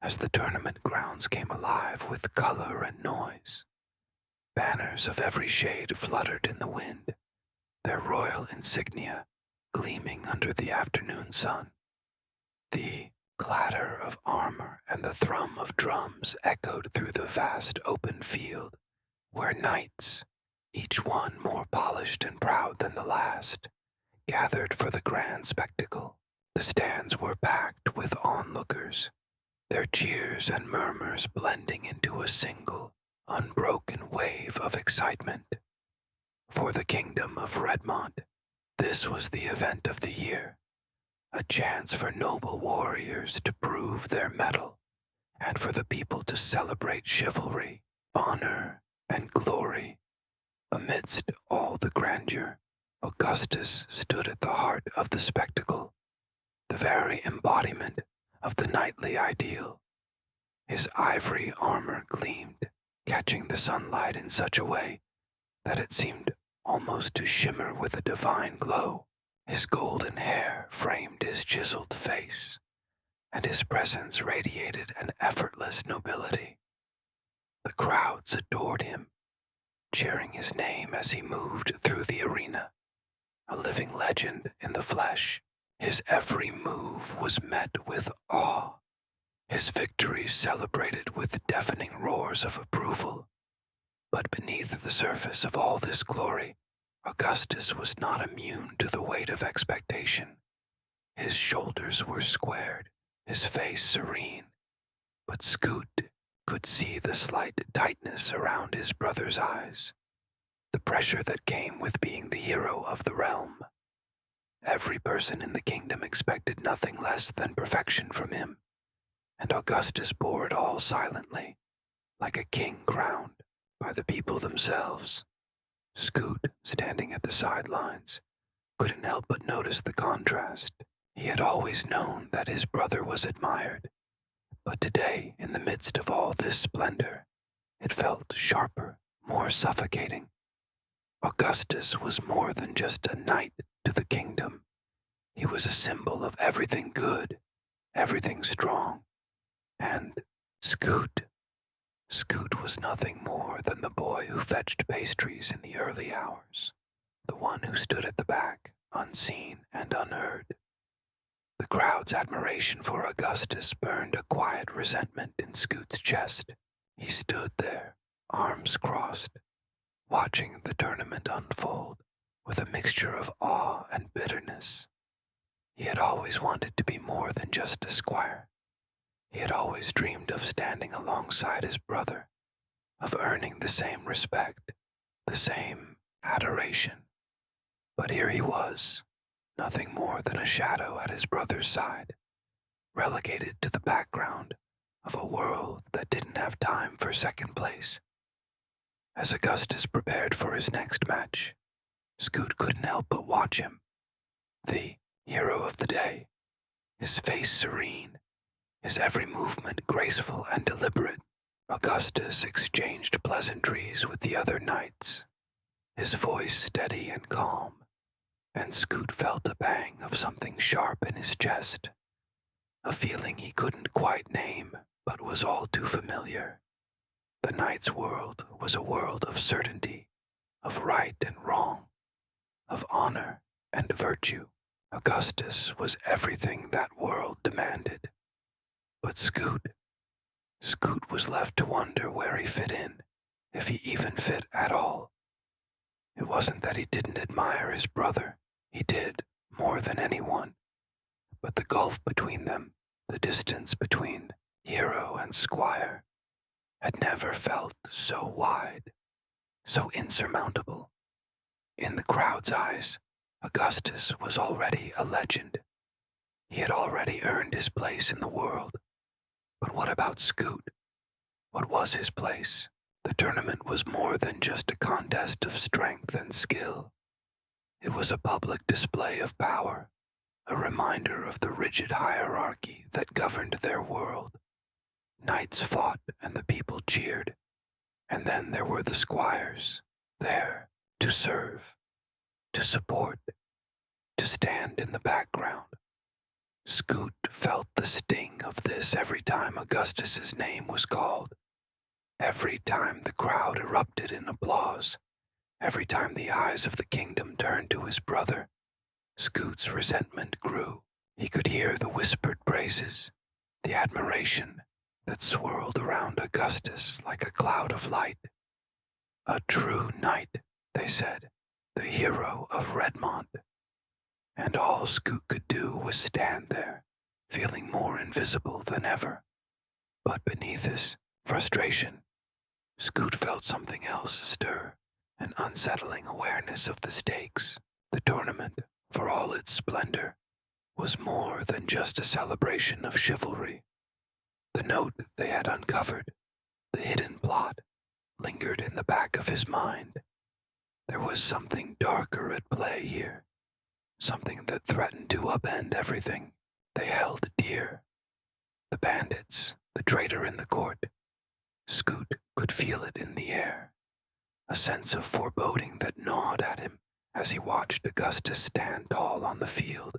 as the tournament grounds came alive with color and noise. Banners of every shade fluttered in the wind, their royal insignia gleaming under the afternoon sun. The clatter of armor and the thrum of drums echoed through the vast open field, where knights, each one more polished and proud than the last, gathered for the grand spectacle. The stands were packed with onlookers, their cheers and murmurs blending into a single, unbroken wave of excitement. For the kingdom of Redmont, this was the event of the year, a chance for noble warriors to prove their mettle, and for the people to celebrate chivalry, honor, and glory. Amidst all the grandeur, Augustus stood at the heart of the spectacle, the very embodiment of the knightly ideal. His ivory armor gleamed, catching the sunlight in such a way that it seemed almost to shimmer with a divine glow. His golden hair framed his chiseled face, and his presence radiated an effortless nobility. The crowds adored him, cheering his name as he moved through the arena, a living legend in the flesh. His every move was met with awe, his victories celebrated with deafening roars of approval. But beneath the surface of all this glory, Augustus was not immune to the weight of expectation. His shoulders were squared, his face serene, but Scoot could see the slight tightness around his brother's eyes, the pressure that came with being the hero of the realm. Every person in the kingdom expected nothing less than perfection from him, and Augustus bore it all silently, like a king crowned by the people themselves. Scoot, standing at the sidelines, couldn't help but notice the contrast. He had always known that his brother was admired, but today, in the midst of all this splendor, it felt sharper, more suffocating. Augustus was more than just a knight to the kingdom. He was a symbol of everything good, everything strong, and Scoot was nothing more than the boy who fetched pastries in the early hours, the one who stood at the back, unseen and unheard. The crowd's admiration for Augustus burned a quiet resentment in Scoot's chest. He stood there, arms crossed, watching the tournament unfold with a mixture of awe and bitterness. He had always wanted to be more than just a squire. He had always dreamed of standing alongside his brother, of earning the same respect, the same adoration. But here he was, nothing more than a shadow at his brother's side, relegated to the background of a world that didn't have time for second place. As Augustus prepared for his next match, Scoot couldn't help but watch him, the hero of the day, his face serene, his every movement graceful and deliberate. Augustus exchanged pleasantries with the other knights, his voice steady and calm, and Scoot felt a pang of something sharp in his chest, a feeling he couldn't quite name but was all too familiar. The knight's world was a world of certainty, of right and wrong, of honor and virtue. Augustus was everything that world demanded. But Scoot was left to wonder where he fit in, if he even fit at all. It wasn't that he didn't admire his brother, he did, more than anyone. But the gulf between them, the distance between hero and squire, had never felt so wide, so insurmountable. In the crowd's eyes, Augustus was already a legend. He had already earned his place in the world. But what about Scoot? What was his place? The tournament was more than just a contest of strength and skill. It was a public display of power, a reminder of the rigid hierarchy that governed their world. Knights fought and the people cheered, and then there were the squires, there to serve, to support, to stand in the background. Scoot felt the sting of this every time Augustus's name was called, every time the crowd erupted in applause, every time the eyes of the kingdom turned to his brother. Scoot's resentment grew. He could hear the whispered praises, the admiration that swirled around Augustus like a cloud of light. A true knight, they said, the hero of Redmond. And all Scoot could do was stand there, feeling more invisible than ever. But beneath his frustration, Scoot felt something else stir, an unsettling awareness of the stakes. The tournament, for all its splendor, was more than just a celebration of chivalry. The note they had uncovered, the hidden plot, lingered in the back of his mind. There was something darker at play here, something that threatened to upend everything they held dear. The bandits, the traitor in the court. Scoot could feel it in the air, a sense of foreboding that gnawed at him as he watched Augustus stand tall on the field,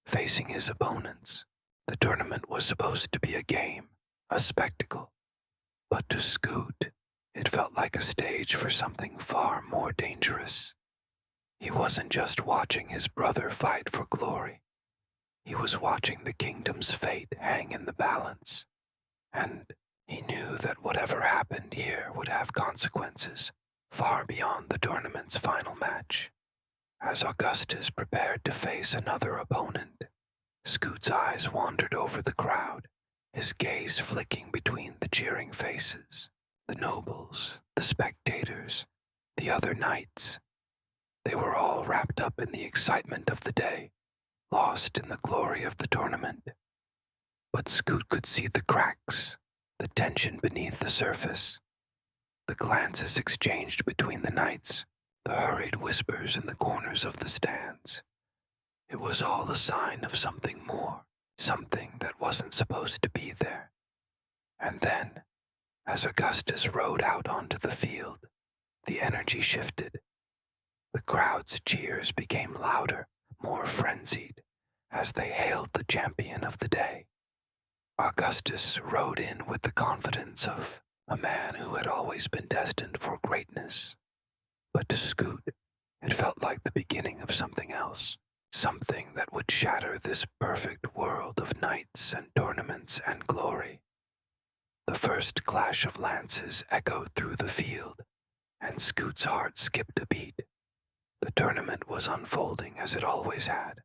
facing his opponents. The tournament was supposed to be a game, a spectacle, but to Scoot, it felt like a stage for something far more dangerous. He wasn't just watching his brother fight for glory. He was watching the kingdom's fate hang in the balance, and he knew that whatever happened here would have consequences far beyond the tournament's final match. As Augustus prepared to face another opponent, Scoot's eyes wandered over the crowd, his gaze flicking between the cheering faces, the nobles, the spectators, the other knights. They were all wrapped up in the excitement of the day, lost in the glory of the tournament. But Scoot could see the cracks, the tension beneath the surface, the glances exchanged between the knights, the hurried whispers in the corners of the stands. It was all a sign of something more, something that wasn't supposed to be there. And then, as Augustus rode out onto the field, the energy shifted. The crowd's cheers became louder, more frenzied, as they hailed the champion of the day. Augustus rode in with the confidence of a man who had always been destined for greatness. But to Scoot, it felt like the beginning of something else, something that would shatter this perfect world of knights and tournaments and glory. The first clash of lances echoed through the field, and Scoot's heart skipped a beat. The tournament was unfolding as it always had,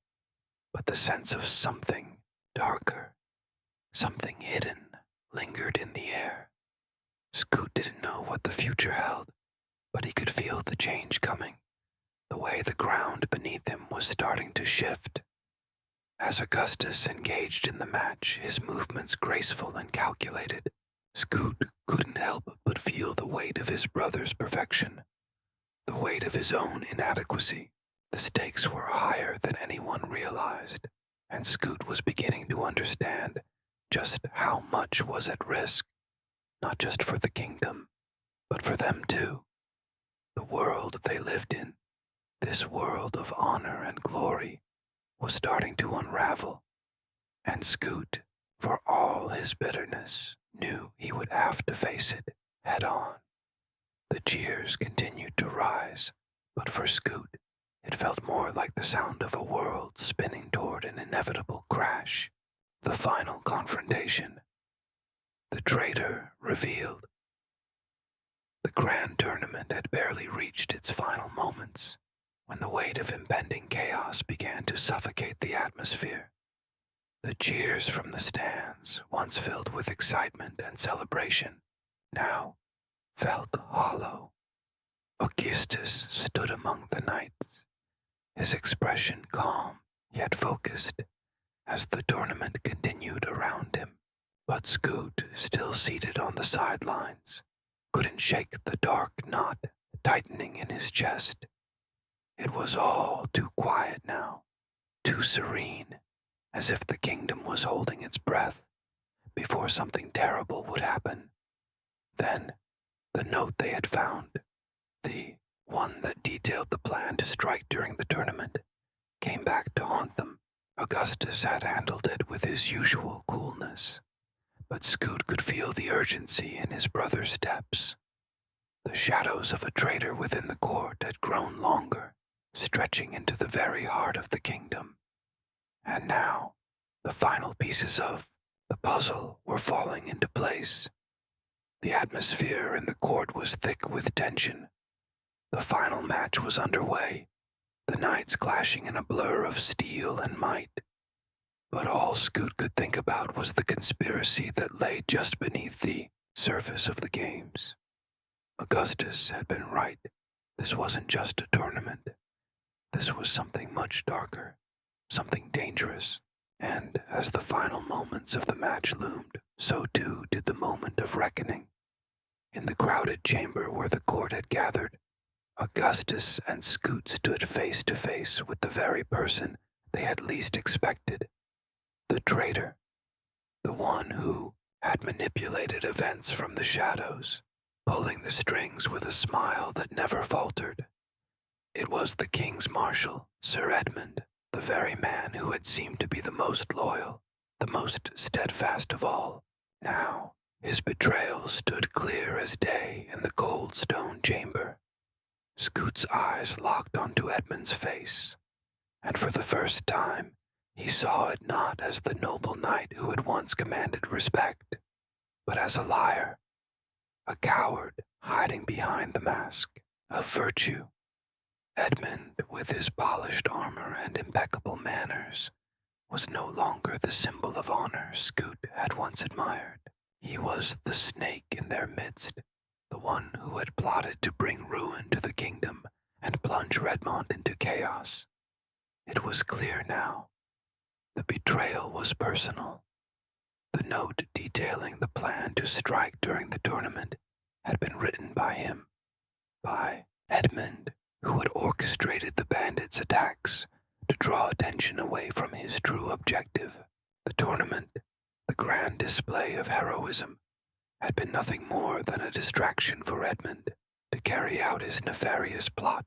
but the sense of something darker, something hidden, lingered in the air. Scoot didn't know what the future held, but he could feel the change coming. The way the ground beneath him was starting to shift. As Augustus engaged in the match, his movements graceful and calculated, Scoot couldn't help but feel the weight of his brother's perfection, the weight of his own inadequacy. The stakes were higher than anyone realized, and Scoot was beginning to understand just how much was at risk, not just for the kingdom, but for them too. The world they lived in, this world of honor and glory, was starting to unravel, and Scoot, for all his bitterness, knew he would have to face it head on. The cheers continued to rise, but for Scoot, it felt more like the sound of a world spinning toward an inevitable crash. The final confrontation. The traitor revealed. The grand tournament had barely reached its final moments when the weight of impending chaos began to suffocate the atmosphere. The cheers from the stands, once filled with excitement and celebration, now felt hollow. Augustus stood among the knights, his expression calm yet focused as the tournament continued around him. But Scoot, still seated on the sidelines, couldn't shake the dark knot tightening in his chest. It was all too quiet now, too serene, as if the kingdom was holding its breath before something terrible would happen. Then, the note they had found, the one that detailed the plan to strike during the tournament, came back to haunt them. Augustus had handled it with his usual coolness, but Scoot could feel the urgency in his brother's steps. The shadows of a traitor within the court had grown longer, stretching into the very heart of the kingdom. And now, the final pieces of the puzzle were falling into place. The atmosphere in the court was thick with tension. The final match was underway, the knights clashing in a blur of steel and might. But all Scoot could think about was the conspiracy that lay just beneath the surface of the games. Augustus had been right. This wasn't just a tournament. This was something much darker, something dangerous. And as the final moments of the match loomed, so too did the moment of reckoning. In the crowded chamber where the court had gathered, Augustus and Scoot stood face to face with the very person they had least expected. The traitor, the one who had manipulated events from the shadows, pulling the strings with a smile that never faltered. It was the king's marshal, Sir Edmund, the very man who had seemed to be the most loyal, the most steadfast of all. Now, his betrayal stood clear as day in the cold stone chamber. Scoot's eyes locked onto Edmund's face, and for the first time, he saw it not as the noble knight who had once commanded respect, but as a liar, a coward hiding behind the mask of virtue. Edmund, with his polished armor and impeccable manners, was no longer the symbol of honor Scoot had once admired. He was the snake in their midst, the one who had plotted to bring ruin to the kingdom and plunge Redmond into chaos. It was clear now. The betrayal was personal. The note detailing the plan to strike during the tournament had been written by him, by Edmund, who had orchestrated the bandits' attacks to draw attention away from his true objective. The tournament, the grand display of heroism, had been nothing more than a distraction for Edmund to carry out his nefarious plot.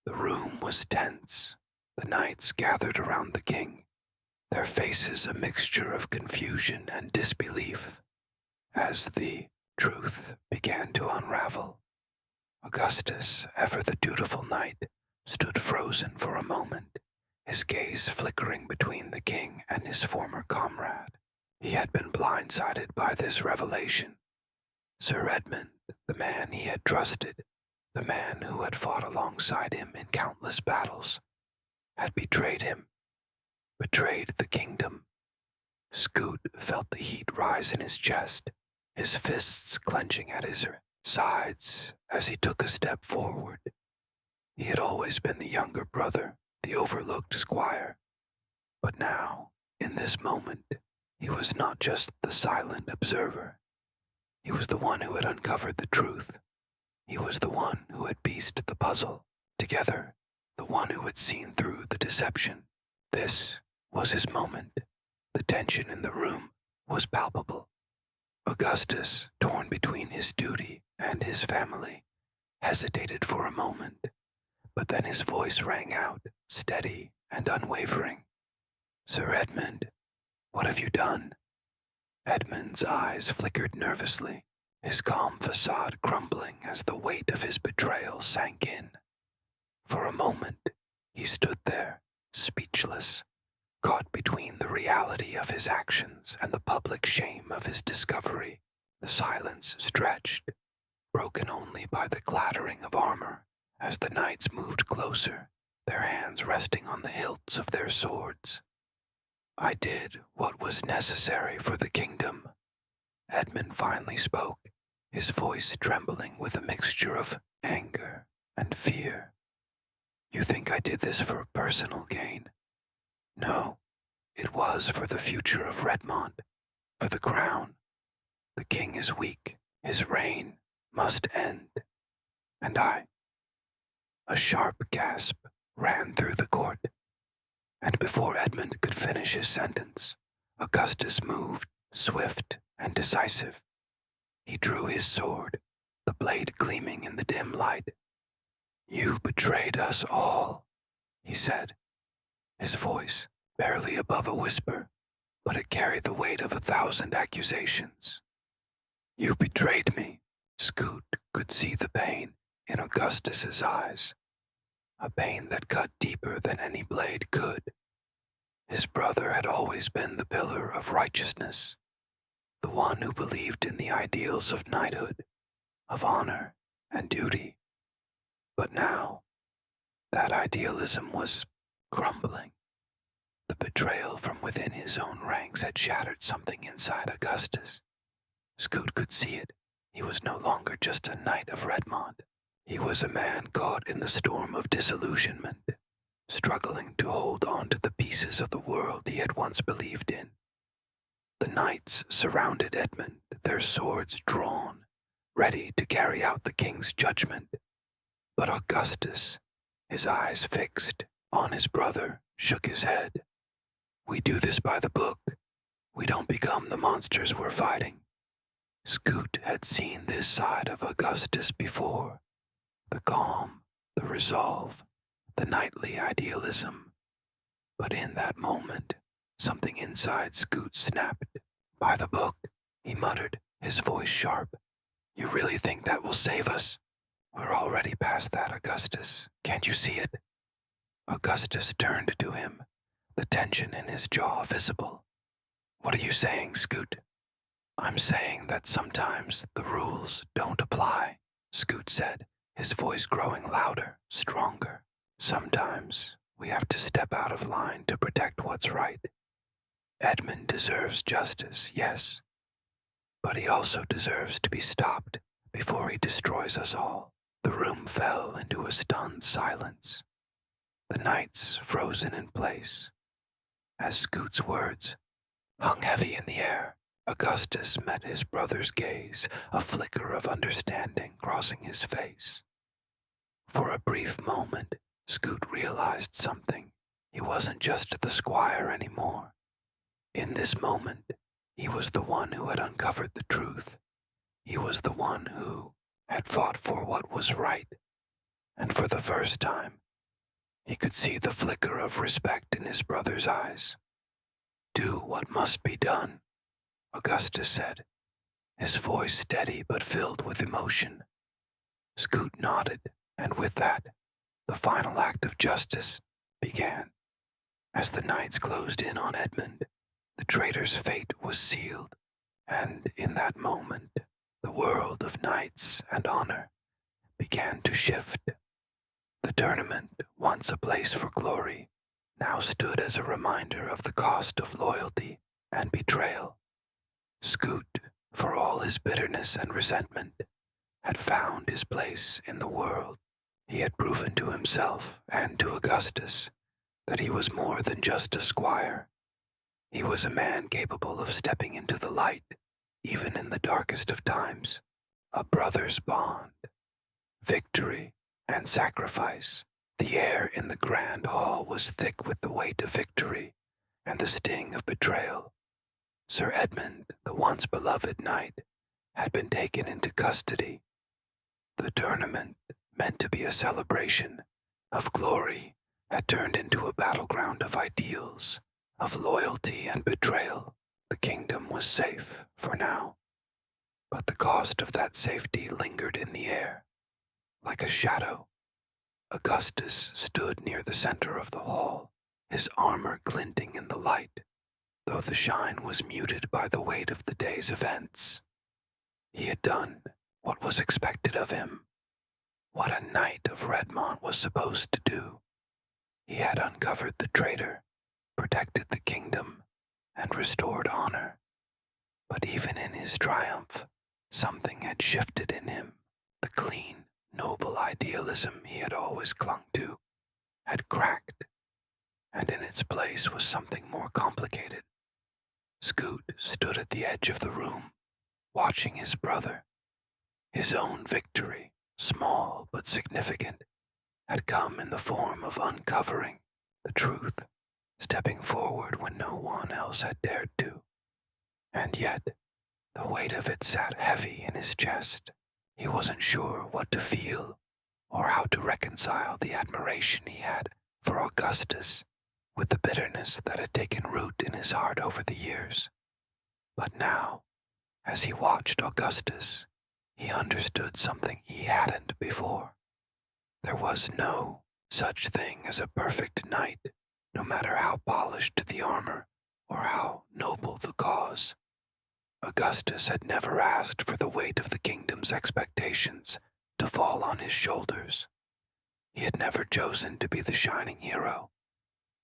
The room was tense. The knights gathered around the king, their faces a mixture of confusion and disbelief, as the truth began to unravel. Augustus, ever the dutiful knight, stood frozen for a moment, his gaze flickering between the king and his former comrade. He had been blindsided by this revelation. Sir Edmund, the man he had trusted, the man who had fought alongside him in countless battles, had betrayed him, betrayed the kingdom. Scoot felt the heat rise in his chest, his fists clenching at his sides as he took a step forward. He had always been the younger brother, the overlooked squire. But now, in this moment, he was not just the silent observer. He was the one who had uncovered the truth. He was the one who had pieced the puzzle together, the one who had seen through the deception. This was his moment. The tension in the room was palpable. Augustus, torn between his duty and his family, hesitated for a moment, but then his voice rang out, steady and unwavering. "Sir Edmund, what have you done?" Edmund's eyes flickered nervously, his calm facade crumbling as the weight of his betrayal sank in. For a moment, he stood there, speechless, caught between the reality of his actions and the public shame of his discovery. The silence stretched, broken only by the clattering of armor as the knights moved closer, their hands resting on the hilts of their swords. "I did what was necessary for the kingdom," Edmund finally spoke, his voice trembling with a mixture of anger and fear. "You think I did this for personal gain? No, it was for the future of Redmond, for the crown. The king is weak, his reign must end, and I—" A sharp gasp ran through the court, and before Edmund could finish his sentence, Augustus moved, swift and decisive. He drew his sword, the blade gleaming in the dim light. "You betrayed us all," he said, his voice barely above a whisper, but it carried the weight of 1,000 accusations. "You betrayed me." Scoot could see the pain in Augustus's eyes, a pain that cut deeper than any blade could. His brother had always been the pillar of righteousness, the one who believed in the ideals of knighthood, of honor and duty. But now, that idealism was crumbling. The betrayal from within his own ranks had shattered something inside Augustus. Scoot could see it. He was no longer just a knight of Redmond. He was a man caught in the storm of disillusionment, struggling to hold on to the pieces of the world he had once believed in. The knights surrounded Edmund, their swords drawn, ready to carry out the king's judgment. But Augustus, his eyes fixed on his brother, shook his head. "We do this by the book. We don't become the monsters we're fighting." Scoot had seen this side of Augustus before. The calm, the resolve, the knightly idealism. But in that moment, something inside Scoot snapped. "By the book," he muttered, his voice sharp. "You really think that will save us? We're already past that, Augustus. Can't you see it?" Augustus turned to him, the tension in his jaw visible. "What are you saying, Scoot?" "I'm saying that sometimes the rules don't apply," Scoot said, his voice growing louder, stronger. "Sometimes we have to step out of line to protect what's right. Edmund deserves justice, yes, but he also deserves to be stopped before he destroys us all." The room fell into a stunned silence, the knights frozen in place. As Scoot's words hung heavy in the air, Augustus met his brother's gaze, a flicker of understanding crossing his face. For a brief moment, Scoot realized something. He wasn't just the squire anymore. In this moment, he was the one who had uncovered the truth. He was the one who had fought for what was right. And for the first time, he could see the flicker of respect in his brother's eyes. "Do what must be done," Augustus said, his voice steady but filled with emotion. Scoot nodded, and with that, the final act of justice began. As the knights closed in on Edmund, the traitor's fate was sealed, and in that moment, the world of knights and honor began to shift. The tournament, once a place for glory, now stood as a reminder of the cost of loyalty and betrayal. Scoot, for all his bitterness and resentment, had found his place in the world. He had proven to himself and to Augustus that he was more than just a squire. He was a man capable of stepping into the light, even in the darkest of times. A brother's bond, victory, and sacrifice. The air in the grand hall was thick with the weight of victory and the sting of betrayal. Sir Edmund, the once beloved knight, had been taken into custody. The tournament, meant to be a celebration of glory, had turned into a battleground of ideals, of loyalty and betrayal. The kingdom was safe for now, but the cost of that safety lingered in the air, like a shadow. Augustus stood near the center of the hall, his armor glinting in the light, though the shine was muted by the weight of the day's events. He had done what was expected of him, what a knight of Redmont was supposed to do. He had uncovered the traitor, protected the kingdom, and restored honor. But even in his triumph, something had shifted in him. The clean, noble idealism he had always clung to had cracked, and in its place was something more complicated. Scoot stood at the edge of the room, watching his brother. His own victory, small but significant, had come in the form of uncovering the truth, stepping forward when no one else had dared to. And yet, the weight of it sat heavy in his chest. He wasn't sure what to feel or how to reconcile the admiration he had for Augustus with the bitterness that had taken root in his heart over the years. But now, as he watched Augustus, he understood something he hadn't before. There was no such thing as a perfect knight, no matter how polished the armor or how noble the cause. Augustus had never asked for the weight of the kingdom's expectations to fall on his shoulders. He had never chosen to be the shining hero.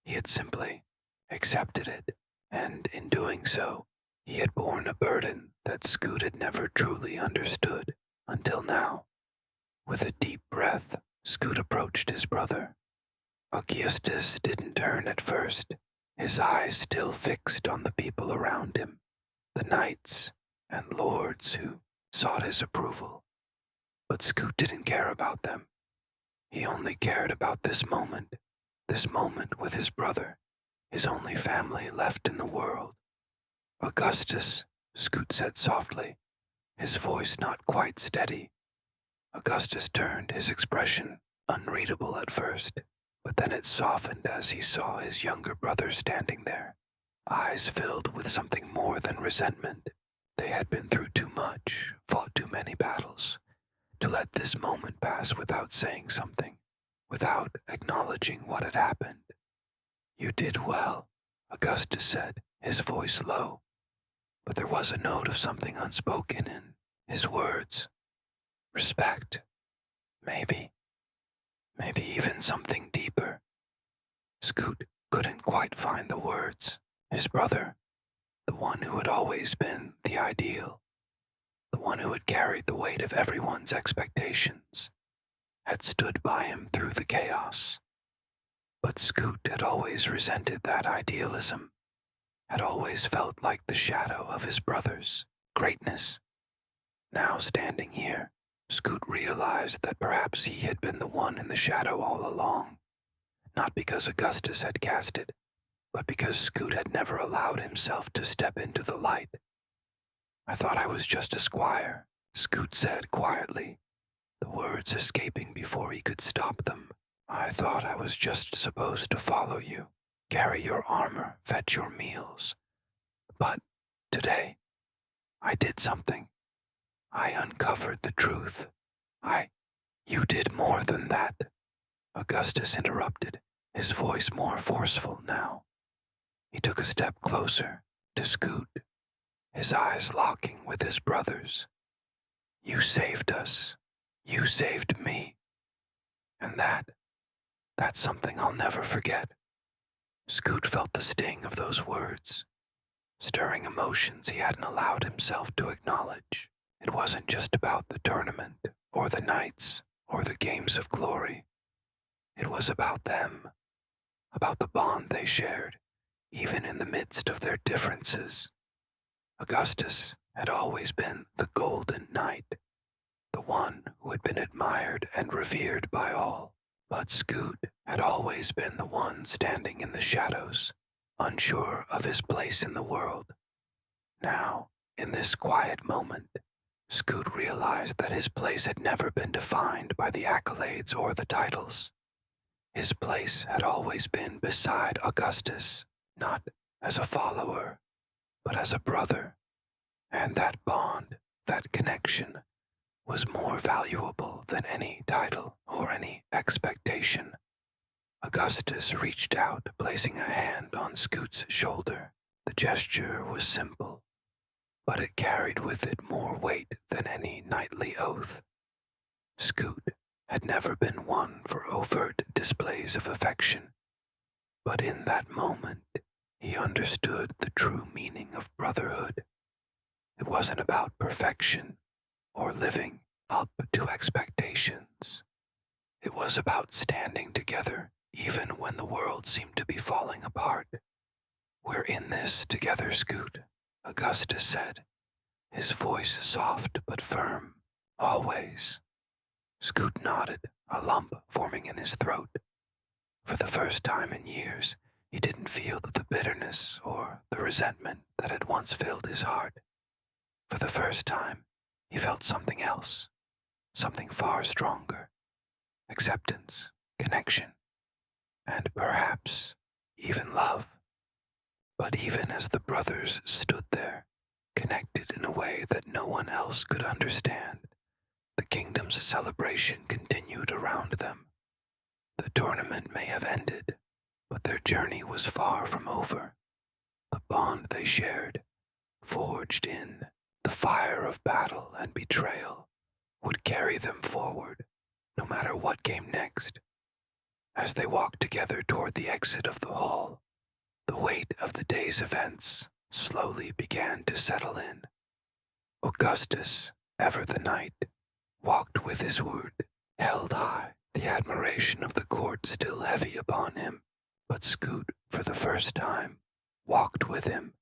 He had simply accepted it, and in doing so, he had borne a burden that Scoot had never truly understood until now. With a deep breath, Scoot approached his brother. Augustus didn't turn at first, his eyes still fixed on the people around him, the knights and lords who sought his approval. But Scoot didn't care about them. He only cared about this moment with his brother, his only family left in the world. Augustus, Scoot said softly, his voice not quite steady. Augustus turned, his expression unreadable at first, but then it softened as he saw his younger brother standing there, eyes filled with something more than resentment. They had been through too much, fought too many battles, to let this moment pass without saying something, without acknowledging what had happened. "You did well," Augustus said, his voice low, but there was a note of something unspoken in his words. Respect. Maybe even something deeper. Scoot couldn't quite find the words. His brother, the one who had always been the ideal, the one who had carried the weight of everyone's expectations, had stood by him through the chaos. But Scoot had always resented that idealism, had always felt like the shadow of his brother's greatness. Now standing here, Scoot realized that perhaps he had been the one in the shadow all along, not because Augustus had cast it, but because Scoot had never allowed himself to step into the light. "I thought I was just a squire," Scoot said quietly, the words escaping before he could stop them. "I thought I was just supposed to follow you, carry your armor, fetch your meals. But today, I did something. I uncovered the truth. You did more than that," Augustus interrupted, his voice more forceful now. He took a step closer to Scoot, his eyes locking with his brother's. "You saved us. You saved me. And that's something I'll never forget." Scoot felt the sting of those words, stirring emotions he hadn't allowed himself to acknowledge. It wasn't just about the tournament, or the knights, or the games of glory. It was about them, about the bond they shared, even in the midst of their differences. Augustus had always been the Golden Knight, the one who had been admired and revered by all. But Scoot had always been the one standing in the shadows, unsure of his place in the world. Now, in this quiet moment, Scoot realized that his place had never been defined by the accolades or the titles. His place had always been beside Augustus, not as a follower, but as a brother. And that bond, that connection, was more valuable than any title or any expectation. Augustus reached out, placing a hand on Scoot's shoulder. The gesture was simple, but it carried with it more weight than any knightly oath. Scoot had never been one for overt displays of affection, but in that moment he understood the true meaning of brotherhood. It wasn't about perfection or living up to expectations. It was about standing together even when the world seemed to be falling apart. "We're in this together, Scoot," Augustus said, his voice soft but firm. "Always." Scoot nodded, a lump forming in his throat. For the first time in years, he didn't feel the bitterness or the resentment that had once filled his heart. For the first time, he felt something else, something far stronger. Acceptance, connection, and perhaps even love. But even as the brothers stood there, connected in a way that no one else could understand, the kingdom's celebration continued around them. The tournament may have ended, but their journey was far from over. The bond they shared, forged in the fire of battle and betrayal, would carry them forward, no matter what came next. As they walked together toward the exit of the hall, the weight of the day's events slowly began to settle in. Augustus, ever the knight, walked with his word held high, the admiration of the court still heavy upon him. But Scoot, for the first time, walked with him,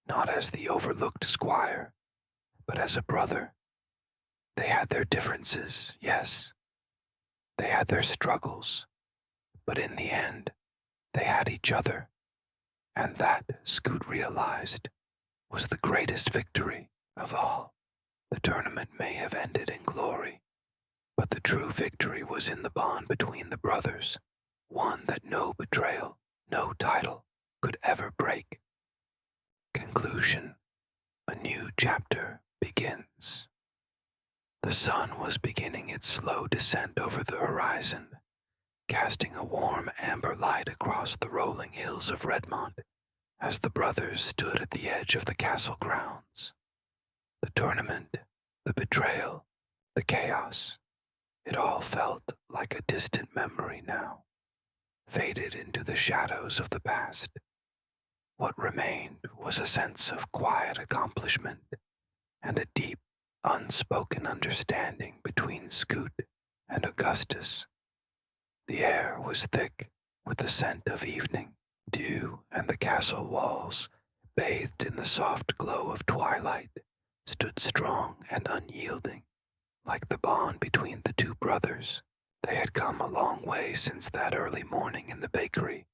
not as the overlooked squire, but as a brother. They had their differences, yes. They had their struggles, but in the end, they had each other. And that, Scoot realized, was the greatest victory of all. The tournament may have ended in glory, but the true victory was in the bond between the brothers, one that no betrayal, no title could ever break. Conclusion. A new chapter begins. The sun was beginning its slow descent over the horizon, casting a warm amber light across the rolling hills of Redmont as the brothers stood at the edge of the castle grounds. The tournament, the betrayal, the chaos, it all felt like a distant memory now, faded into the shadows of the past. What remained was a sense of quiet accomplishment and a deep, unspoken understanding between Scoot and Augustus. The air was thick with the scent of evening, dew, and the castle walls, bathed in the soft glow of twilight, stood strong and unyielding, like the bond between the two brothers. They had come a long way since that early morning in the bakery,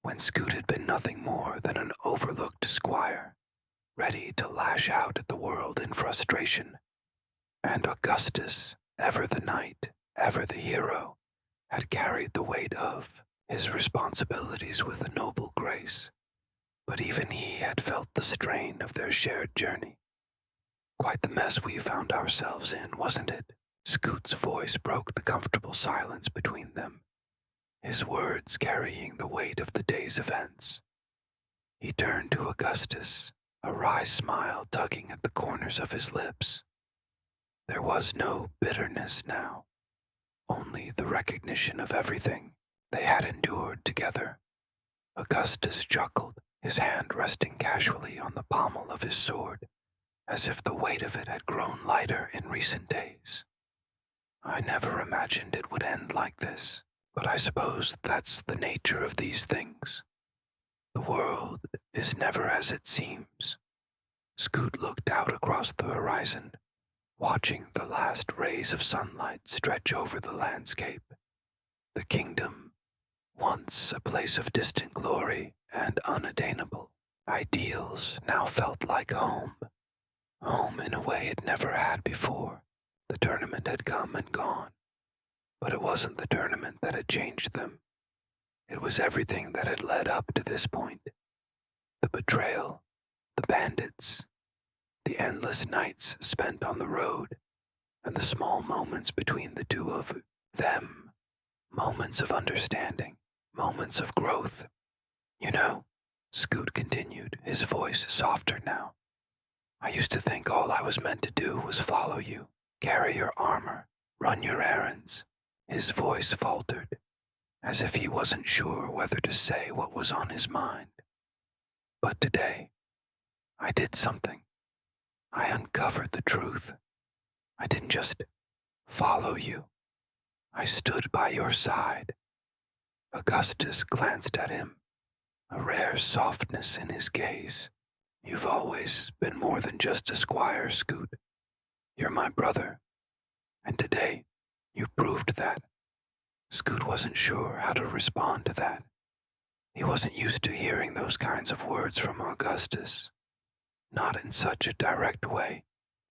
when Scoot had been nothing more than an overlooked squire, ready to lash out at the world in frustration. And Augustus, ever the knight, ever the hero, had carried the weight of his responsibilities with a noble grace. But even he had felt the strain of their shared journey. "Quite the mess we found ourselves in, wasn't it?" Scoot's voice broke the comfortable silence between them, his words carrying the weight of the day's events. He turned to Augustus, a wry smile tugging at the corners of his lips. There was no bitterness now, only the recognition of everything they had endured together. Augustus chuckled, his hand resting casually on the pommel of his sword, as if the weight of it had grown lighter in recent days. I never imagined it would end like this, but I suppose that's the nature of these things. The world is never as it seems. Scoot looked out across the horizon, watching the last rays of sunlight stretch over the landscape. The kingdom, once a place of distant glory and unattainable ideals, now felt like home. Home in a way it never had before. The tournament had come and gone, but it wasn't the tournament that had changed them. It was everything that had led up to this point. The betrayal, the bandits, the endless nights spent on the road, and the small moments between the two of them. Moments of understanding, moments of growth. You know, Scoot continued, his voice softer now. I used to think all I was meant to do was follow you, carry your armor, run your errands. His voice faltered, as if he wasn't sure whether to say what was on his mind. But today, I did something. I uncovered the truth. I didn't just follow you. I stood by your side. Augustus glanced at him, a rare softness in his gaze. You've always been more than just a squire, Scoot. You're my brother, and today you proved that. Scoot wasn't sure how to respond to that. He wasn't used to hearing those kinds of words from Augustus. Not in such a direct way,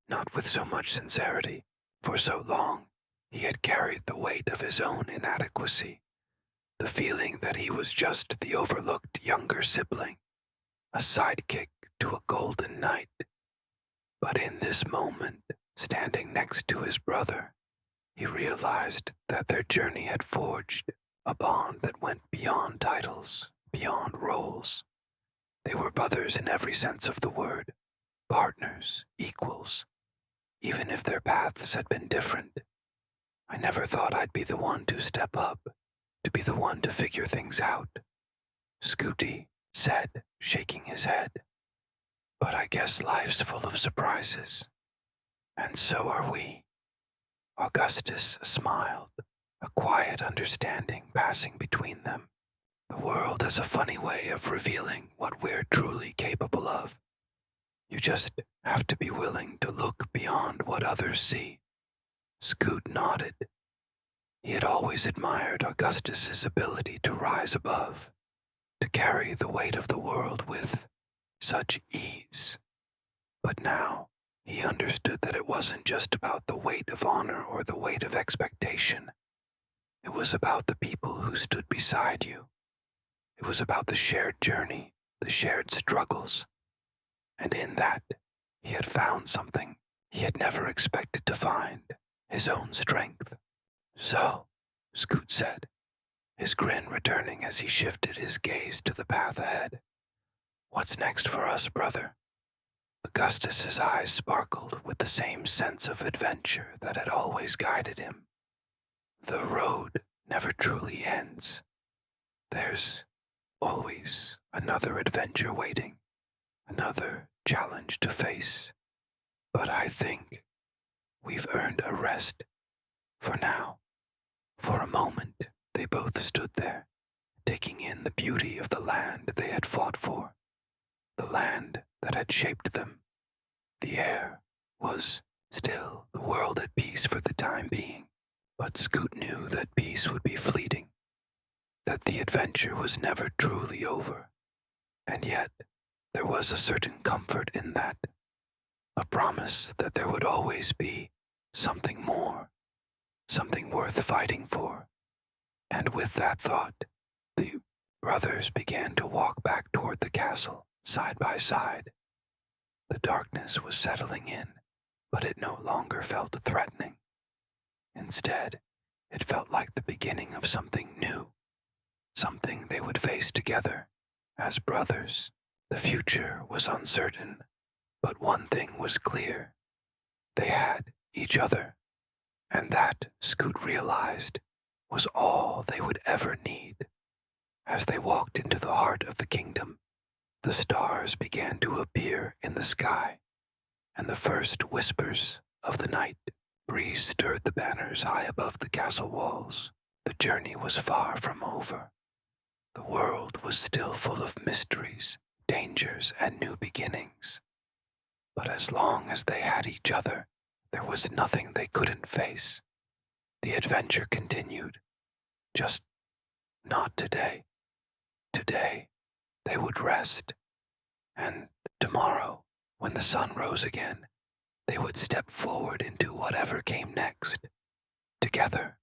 not with so much sincerity. For so long, he had carried the weight of his own inadequacy, the feeling that he was just the overlooked younger sibling, a sidekick to a golden knight. But in this moment, standing next to his brother, he realized that their journey had forged a bond that went beyond titles, beyond roles. They were brothers in every sense of the word, partners, equals, even if their paths had been different. I never thought I'd be the one to step up, to be the one to figure things out, Scooty said, shaking his head. But I guess life's full of surprises. And so are we. Augustus smiled, a quiet understanding passing between them. The world has a funny way of revealing what we're truly capable of. You just have to be willing to look beyond what others see. Scoot nodded. He had always admired Augustus's ability to rise above, to carry the weight of the world with such ease. But now he understood that it wasn't just about the weight of honor or the weight of expectation. It was about the people who stood beside you. It was about the shared journey, the shared struggles. And in that, he had found something he had never expected to find, his own strength. So, Scoot said, his grin returning as he shifted his gaze to the path ahead. What's next for us, brother? Augustus's eyes sparkled with the same sense of adventure that had always guided him. The road never truly ends. There's always another adventure waiting, another challenge to face. But I think we've earned a rest. For now. For a moment, they both stood there, taking in the beauty of the land they had fought for, the land that had shaped them. The air was still the world at peace for the time being, but Scoot knew that peace would be fleeting, that the adventure was never truly over. And yet, there was a certain comfort in that, a promise that there would always be something more, something worth fighting for. And with that thought, the brothers began to walk back toward the castle, side by side. The darkness was settling in, but it no longer felt threatening. Instead, it felt like the beginning of something new, something they would face together, as brothers. The future was uncertain, but one thing was clear. They had each other, and that, Scoot realized, was all they would ever need. As they walked into the heart of the kingdom, the stars began to appear in the sky. and the first whispers of the night breeze stirred the banners high above the castle walls. The journey was far from over. The world was still full of mysteries, dangers, and new beginnings. But as long as they had each other, there was nothing they couldn't face. The adventure continued, just not today. Today, they would rest, and tomorrow, when the sun rose again, they would step forward into whatever came next, together.